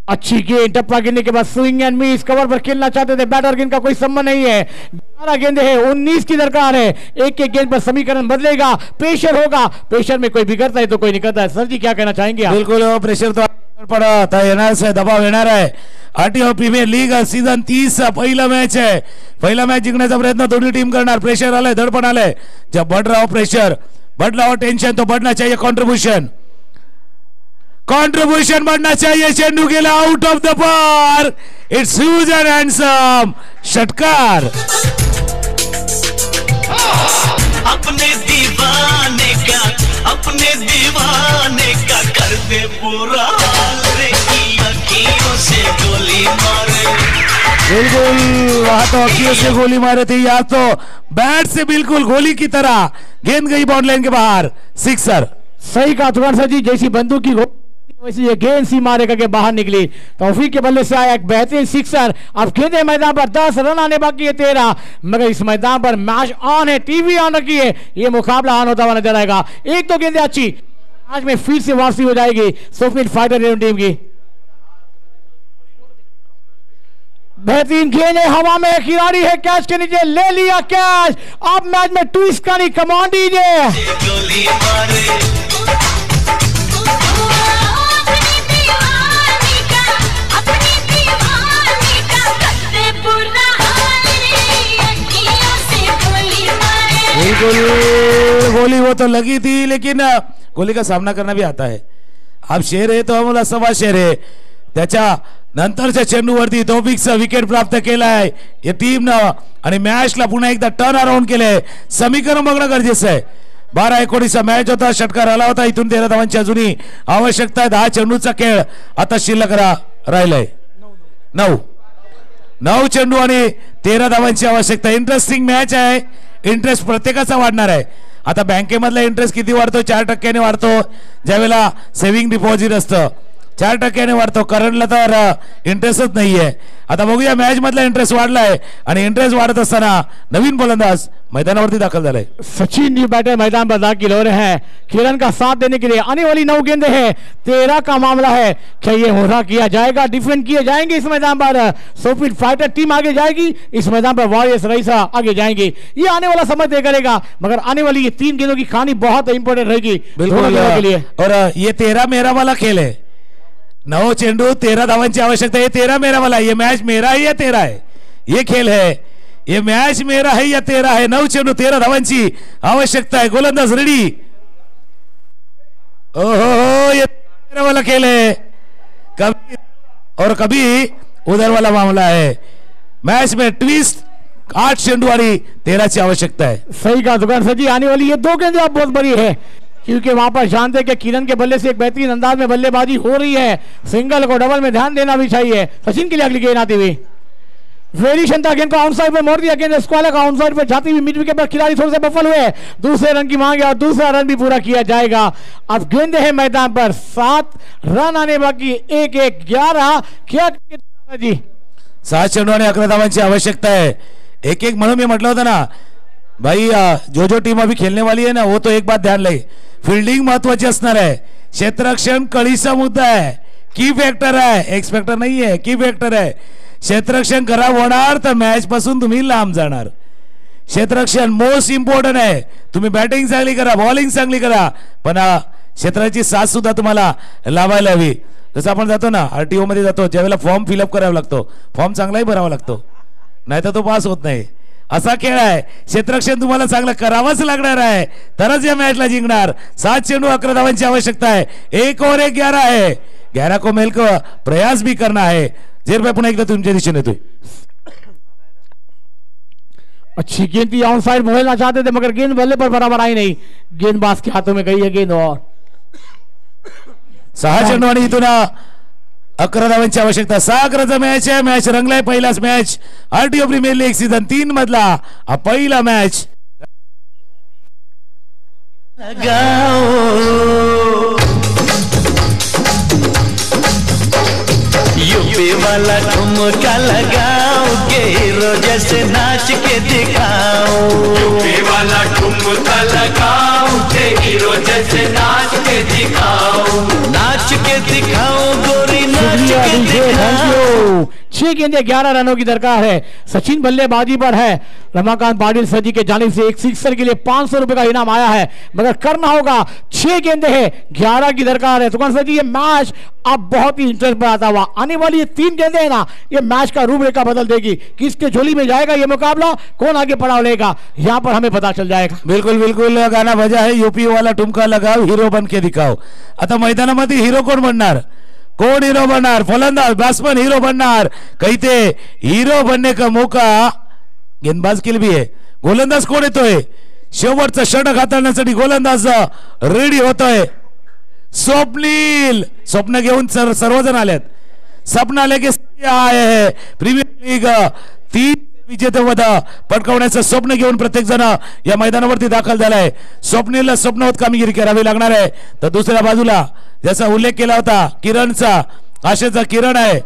अच्छी गेंद, टप्पा गिरने के बाद स्विंग एंड मिस, कवर पर खेलना चाहते थे बैटर, गेंद का कोई संबंध नहीं है। 12 गेंदे है, 19 की दरकार है, एक गेंद पर समीकरण बदलेगा, प्रेशर होगा, प्रेशर में कोई बिगड़ता है तो कोई निकलता है। सर जी क्या कहना चाहेंगे आप? बिल्कुल, प्रेशर तो पड़ा येणार है, दबाव येणार आहे। आरटीओ प्रीमियर लीग सीजन 30 पहिला मॅच आहे, पहिला मॅच जिंकण्याचा प्रयत्न दोन्ही टीम करणार। प्रेशर आलंय, दडपण आलंय, जब बढ़ रहा हो प्रेशर, बढ़ रहा हो टेंशन, तो बढ़ना चाहिए कंट्रीब्यूशन, कंट्रीब्यूशन बढ़ना चाहिए। चेंडू गेला आउट ऑफ द पार, इट्स ह्यूज एंड हैंडसम षटकार। अपने दीवाने का कर दे पूरा रे की अखियों से गोली मारे। बिल्कुल, वहां तो अखियों से गोली मारे थे, या तो बैट से बिल्कुल गोली की तरह गेंद गई बाउंड्री लाइन के बाहर, सिक्सर। सही कहा तुकान सर जी, जैसी बंदूक की वैसे ये गेंद सी मारे करके बाहर निकली, तौफीक के बल्ले से आया एक बेहतरीन सिक्सर। अब गेंदे मैदान पर 10 रन आने बाकी है 13, मगर इस मैदान पर मैच ऑन है, टीवी ऑन रखी है, ये मुकाबला ऑन होता हुआ नजर आएगा। 1-2 गेंदें अच्छी, आज में फिर से वापसी हो जाएगी सोफिन फाइटर टीम की। बेहतरीन गेंद है, हवा में खिलाड़ी है, कैच के नीचे ले लिया कैच। अब मैच में ट्विस्ट का नहीं, कमांड दीजिए। बिल्कुल, गोली वो तो लगी थी, लेकिन गोली का सामना करना भी आता है। अब शेर है तो आम्हाला सवा शेर आहे, त्याच्या नंतरच्या चेंडूवरती तौफिकचं विकेट प्राप्त केलाय या टीमनं आणि मॅचला पुन्हा एकदा टर्न अराउंड केलंय। समीकरण बघणं गरजेचं आहे, 12-19 मॅच होता, षटकार आला होता. इथून 13 धावांची अजूनही आवश्यकता आहे. 10 चेंडूचा खेळ आता शिल्लक राहिलाय. 9 चेंडू आणि 13 धावांची आवश्यकता. इंटरेस्टिंग मॅच आहे. इंटरेस्ट प्रत्येकाचा वाढणार आहे. आता बँकेमधला इंटरेस्ट किती वाढतो? 4% वाढतो. ज्यावेळेला सेव्हिंग डिपॉझिट असतं 4% वाढतो. करंटला तर इंटरेस्टच नाहीये. आता बघूया मॅच मधला इंटरेस्ट वाढलाय आणि इंटरेस्ट वाढत असताना नवीन गोलंदाज मैदानावरती दाखल झालाय. सचिन जी बैठे मैदान पर दाखिल हो रहे हैं किरण का साथ देने के लिए. आने वाली 9 गेंदें हैं. 13 का मामला है. क्या ये होरा किया जाएगा? डिफेंड किए जाएंगे इस मैदान पर. सोफिट फाइटर टीम आगे जाएगी. इस मैदान पर वॉरियर्स रईसा आगे जाएंगे. ये आने वाला समय तय करेगा. मगर आने वाली ये 3 गेंदों की कहानी बहुत इंपॉर्टेंट रहेगी बिल्कुल के लिए. और ये 13 मेरा वाला खेल है. 9 चेंडू 13 धावांची आवश्यकता. ये 13 मेरा वाला. ये मैच मेरा है या 13 है? ये खेल है. ये मैच मेरा है या 13 है? 9 चेंडू 13 धावांची आवश्यकता है. गोलंदाज रेडी. ओहो, ये मेरा वाला खेल है. कभी और कभी उधर वाला मामला है. मैच में ट्विस्ट. 8 चेंडू और 13 की आवश्यकता है. सही कहा दुकान सर जी. आने वाली ये 2 गेंदें आप बहुत बड़ी है क्योंकि वहां पर जानते कि किरण के बल्ले से एक बेहतरीन अंदाज में बल्लेबाजी हो रही है. सिंगल को डबल में ध्यान देना भी चाहिए. सचिन के लिए अगली गेंद आती हुई वेरिएशन था. गेंद को आउटसाइड पर मोड़ दिया. गेंद स्क्वायर का आउटसाइड पर जाती हुई मिड विकेट पर खिलाड़ी थोड़े से बफल हुए. दूसरे रन की मांग है और दूसरा रन भी पूरा किया जाएगा. अब गेंदे हैं मैदान पर. 7 रन आने बाकी. 1-1 11. क्या जी 7 चेंडू आणि 11 धावांची आवश्यकता है. 1-1 म्हणून मी म्हटलं होतं ना भाई, जो टीम अभी खेलने वाली है ना वो तो एक बात ध्यान ले. फील्डिंग महत्वाची असणार आहे. क्षेत्ररक्षण कळीचा मुद्दा आहे. की फॅक्टर आहे. एक्स फॅक्टर नाही आहे. की फॅक्टर आहे. क्षेत्ररक्षण खराब होणार तर मॅच पासून तुम्ही लांब जाणार. क्षेत्ररक्षण मोस्ट इम्पॉर्टंट आहे. तुम्ही बॅटिंग चांगली करा, बॉलिंग चांगली करा, पण क्षेत्राची साथ सुद्धा तुम्हाला लावायला हवी. जसं आपण जातो ना आरटीओ मध्ये जातो, ज्यावेळेला फॉर्म फिलअप करावा लागतो, फॉर्म चांगलाही भरावा लागतो, नाहीतर तो पास होत नाही. असा खेळ आहे. क्षेत्ररक्षण तुम्हाला चांगलं करावंच लागणार आहे तरच या मॅचला जिंकणार. 7 चेंडू 11 धावांची आवश्यकता है. 1 और 1 11 है. 11 को मिलकर प्रयास भी करना है. जेर भाई पुन्हा एकदा तुमच्या दिशेने येतोय. अच्छी गेंद थी. ऑन साइड मोहना चाहते थे मगर गेंद बल्ले पर बराबर आई नहीं. गेंदबाज के हाथों में गई है गेंद. और 6 चेंडू आणि इथून 11 धावांची आवश्यकता. 6-11चा मॅच आहे. मॅच रंगलाय. पहिलाच match RTO premier league season 3 मधला हा पहिला मॅच. यूपी वाला ठुमका लगाओ के हीरो जैसे नाच के दिखाओ. यूपी वाला ठुमका लगाओ के हीरो जैसे नाच के दिखाओ. नाच के दिखाओ गोरी नाच के दिखाओ. 6 गेंदें 11 रनों की दरकार है. सचिन बल्लेबाजी पर है. रमाकांत पाटिल सर जी के जानिब से एक सिक्सर के लिए 500 रुपए का इनाम आया है मगर करना होगा. 6 गेंदें हैं 11 की दरकार है. दुकान सर जी ये मैच अब बहुत ही इंटरेस्ट पर आता हुआ. आने वाली ये 3 गेंदें हैं ना ये मैच का रूपरेखा बदल देगी. किसके झोली में जाएगा ये मुकाबला, कौन आगे पड़ाव लेगा, यहाँ पर हमें पता चल जाएगा. बिल्कुल बिल्कुल गाना बजा है. यूपी वाला ठुमका लगाओ हिरो बन के दिखाओ. आता मैदानामध्ये हिरो कोण बनणार? कौन हीरो बनणार? फलंदाज बैट्समैन हीरो बनणार. कहते हीरो बनने का मौका गेंदबाज के लिए भी है. गोलंदाज कोण येतोय? शेवटचा षटक हाताळण्यासाठी गोलंदाज रेडी होतोय. स्वप्नील. स्वप्न घेऊन सर्वजण आलेत. स्वप्न आले की आए है प्रीमियर लीग 3 विजेतेपद पटकावण्याचं स्वप्न घेऊन प्रत्येक जण या मैदानावरती दाखल झालाय. स्वप्नीलला स्वप्नवत कामगिरी करावी लागणार आहे. तर दुसऱ्या बाजूला ज्याचा उल्लेख केला होता किरणचा, आशेचा किरण आहे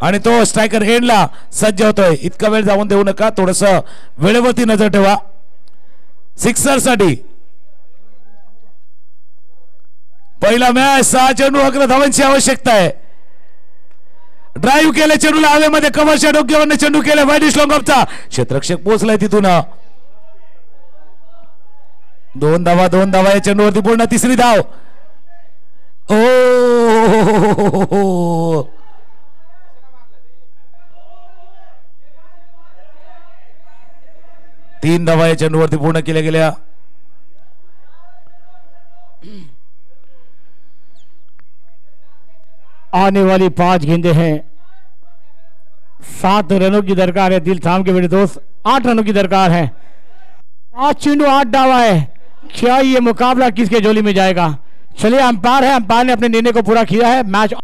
आणि तो स्ट्रायकर एंडला सज्ज होतोय. इतका वेळ जाऊन देऊ नका. थोडस वेळेवरती नजर ठेवा. सिक्सर साठी पहिला मॅच. 6 चेंडू 11 धावांची आवश्यकता आहे. ड्राईव्ह केले चेंडूला हवेमध्ये. कमरच्या डोक्यावर चेंडू केला. वाईट श्लोंगपचा क्षेत्ररक्षक पोहोचलाय तिथून. 2 धावा या चेंडूवरती पूर्ण. तिसरी धाव. ओ 3 धावा या चेंडूवरती पूर्ण केल्या गेल्या. आने वाली 5 गेंदें हैं. 7 रनों की दरकार है. दिल थाम के मेरे दोस्त 8 रनों की दरकार है. 5 चेंडू 8 डावा है. क्या ये मुकाबला किसके झोली में जाएगा? चलिए, अंपायर है, अंपायर ने अपने निर्णय को पूरा किया है। मैच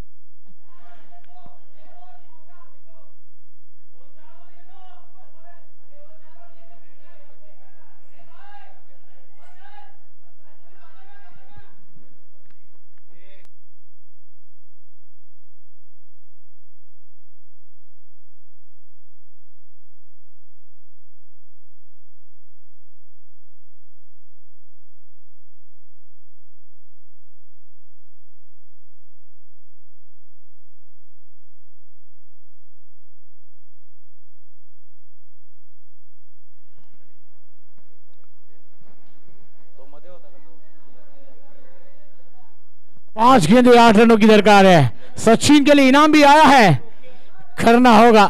पांच गेंदे 8 रनों की दरकार है। सचिन के लिए इनाम भी आया है, करना होगा।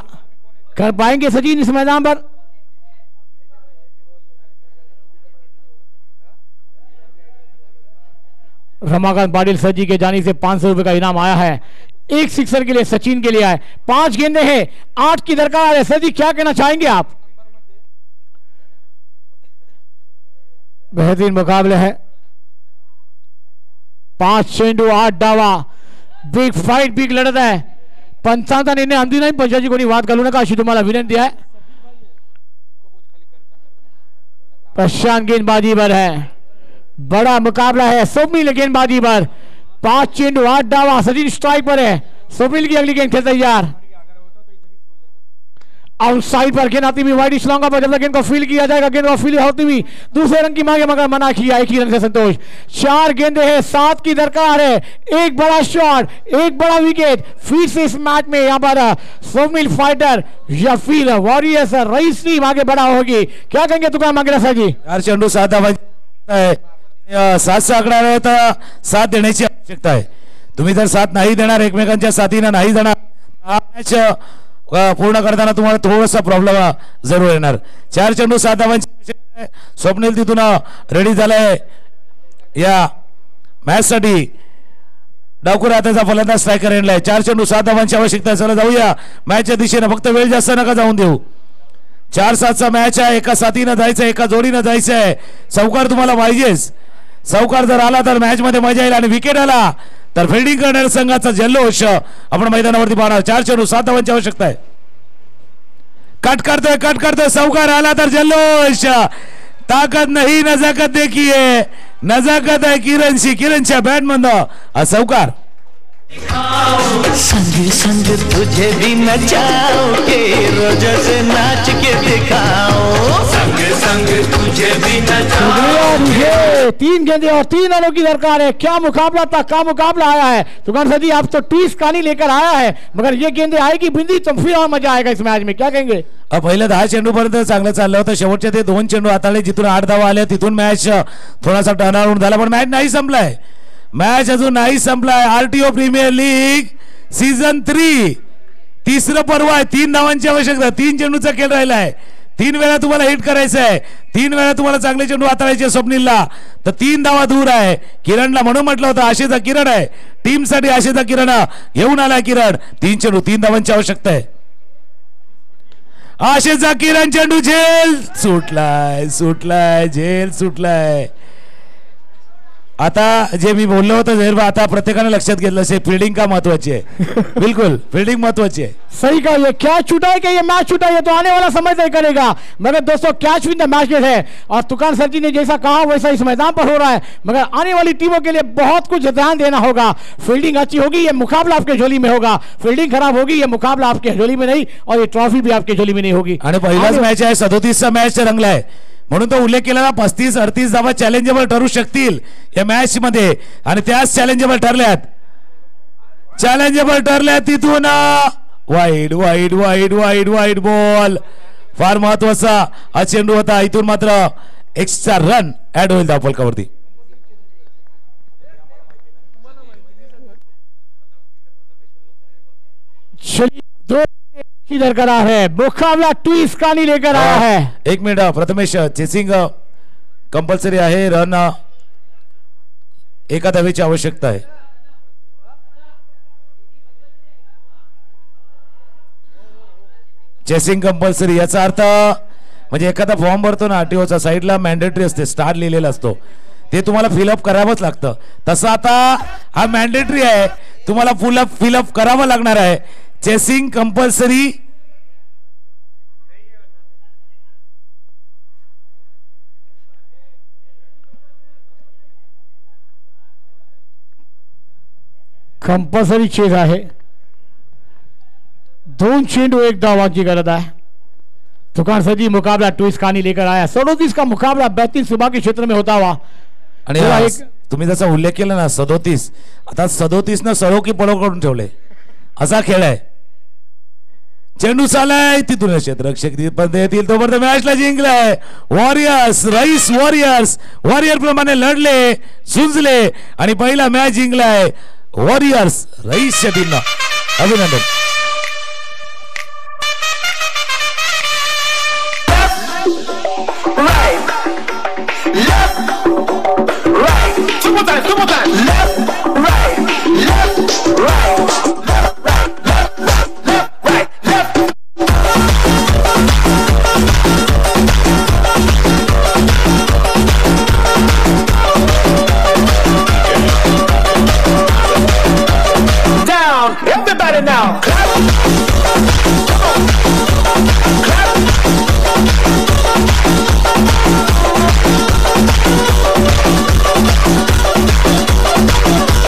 कर पाएंगे सचिन इस मैदान पर? रमाकांत पाटिल सर जी के जानी से 500 रुपए का इनाम आया है। एक सिक्सर के लिए सचिन के लिए आए। 5 गेंदे हैं, 8 की दरकार है। सर जी क्या कहना चाहेंगे आप? बेहतरीन मुकाबले है। 5 चेंडू 8 डावा, बिग फाइट, बिग लढत आहे. पंचांचा निर्णय अंतिम नाही. पंचाची कोणी वाद घालू नका अशी तुम्हाला विनंती आहे. प्रशांत गेंदबाजी पर है, बड़ा मुकाबला है. स्वप्निल गेंदबाजी पर 5 चेंडू 8 डावा. सचिन स्ट्राइक पर है. स्वप्निल की अगली गेंद खेल तैयार. आउटसाइड पर गेंद आती हुई वाइड स्लॉन्गा पर जब गेंद को फील किया जाएगा. गेंद को फील होती हुई दूसरे रन की मांगे मगर मना किया. 1 ही रन से संतोष. 4 गेंदे हैं, 7 की दरकार है. एक बड़ा शॉट, एक बड़ा विकेट फिर से इस मैच में. यहां पर स्वप्निल फाइटर या फिर वॉरियर्स रईस टीम आगे बढ़ा होगी. क्या कहेंगे तुकाराम मांगेला जी? 4 चेंडू 7 धावा है. 7 चा आकडा आहे तर 7 देण्याची आवश्यकता आहे. तुम्ही जर 7 नाही देणार, एकमेकांच्या साथीने नाही देणार, हा मॅच पूर्ण करताना तुम्हाला थोडासा प्रॉब्लेम जरूर येणार. 4 चेंडू 7 धावांची. स्वप्नील तिथून रेडी झालाय या मॅच साठी. डावखुर हाताचा फलंदाज स्ट्रायकर एंडलाय. 4 चेंडू 7 धावांची आवश्यकता. चला जाऊया मॅचच्या दिशेने. फक्त वेळ जास्त नका जाऊन देऊ. 4-7चा मॅच आहे. एका साथीनं जायचं, एका जोडीनं जायचं आहे. सावकार तुम्हाला पाहिजेच. सावकार जर आला तर मॅच मध्ये मजा येईल आणि विकेट आला तर फिल्डिंग करणाऱ्या संघाचा जल्लोष आपण मैदानावरती पाहणार. 4 चेंडू 7 धावांची आवश्यकता आहे. कट करतोय सावकार आला तर जल्लोष. ताकद नाही नजाकत देखिए. नजाकत आहे किरणची. किरणच्या बॅटमधनं सावकार. संग संग तुझे भी नचाओगे, रोज से नाच के दिखाओ. संग संग तुझे भी नचाओ. 3 गेंदे और 3 रनों की दरकार है. क्या मुकाबला था, क्या मुकाबला आया है. तुकाराम सर जी आप तो 30 कहानी लेकर आया है, मगर ये गेंदे आएगी बिंदी तो फिर और मजा आएगा इस मैच में. क्या कहेंगे? पहिल्या 10 चेंडू पर्यंत चांगलं चाललं होतं. शेवटचे ते 2 चेंडू हाताळले, जिथून 8 धावा आल्या तिथून मॅच थोडासा टर्न अराउंड झाला. पण मॅच नाही संपलाय. मॅच अजून नाही संपलाय. आरटीओ प्रीमियर लीग सीझन 3 तिसरं पर्व आहे. 3 धावांची आवश्यकता. 3 चेंडूचा खेळ राहिला आहे. 3 वेळा तुम्हाला हिट करायचं आहे. 3 वेळा तुम्हाला चांगले चेंडू हाताळायचे. स्वप्नीलला तर 3 धावा दूर आहे. किरणला म्हणून म्हटलं होतं आशेचा किरण आहे. टीम साठी आशेचा किरण येऊन आलाय. किरण 3 चेंडू 3 धावांची आवश्यकता आहे. आशेचा किरण चेंडू झेल सुटलाय झेल सुटलाय. आता जे मी बोललो होतो झेल, आता प्रत्येकाने लक्षात घेतलं असेल फील्डिंग का महत्वाची आहे. बिल्कुल फील्डिंग महत्वाची है. सही कहा. ये कैच छूटा है कि ये मैच छूटा है तो आने वाला समय तय करेगा. मगर दोस्तों कैच विन द मैच है और तुकाराम सर जी ने जैसा कहा वैसा इस मैदान पर हो रहा है. मगर आने वाली टीमों के लिए बहुत कुछ ध्यान देना होगा. फील्डिंग अच्छी होगी ये मुकाबला आपके झोली में होगा. फील्डिंग खराब होगी ये मुकाबला आपके झोली में नहीं और ये ट्रॉफी भी आपके झोली में नहीं होगी. आणि पहिलाच मॅच आहे. 37चा मॅच रंगलाय म्हणून तो उल्लेख केलेला 35-38 धावा चॅलेंजेबल ठरू शकतील या मॅच मध्ये आणि त्याच चॅलेंजेबल ठरल्यात. तिथून वाईड बॉल फार महत्वाचा हा चेंडू होता. इथून मात्र एक्स्ट्रा रन ऍड होईल धावफलकावरती. किधर करा है मुकाबला. ट्विस्ट कहानी लेकर आया है. 1 मिनिट प्रथमेश. चेसिंग कंपल्सरी आहे. रन एका धावेची आवश्यकता आहे. चेसिंग कंपल्सरी याचा अर्थ म्हणजे एखादा फॉर्म भरतो ना आरटीओचा, साईडला मॅन्डेटरी असते, स्टार लिहिलेला असतो, ते तुम्हाला फिलअप करावंच लागतं. तसं आता हा मॅन्डेटरी आहे, तुम्हाला फिलअप करावं लागणार आहे. Chasing compulsory. कंपल्सरी चेज आहे. 2 चेंडू 1 धावांची गरज आहे. तुकान सदी मुकाबला ट्विस्ट कहानी लेकर आया. 37 का मुकाबला बेहतरीन सुबह के क्षेत्र में होता हुआ. आणि तुम्ही जसा उल्लेख केला ना 37, आता 37 न सळो की पळो करून ठेवले असा खेळ आहे. चेंडू चालाय तिथून क्षेत्ररक्षक तिथपर्यंत येतील तोपर्यंत मॅचला जिंकलाय वॉरियर्स. रईस वॉरियर्स वॉरियर प्रमाणे लढले, झुंजले आणि पहिला मॅच जिंकलाय वॉरियर्स. रईसच्या टीमला अभिनंदन. Left, right, left, right.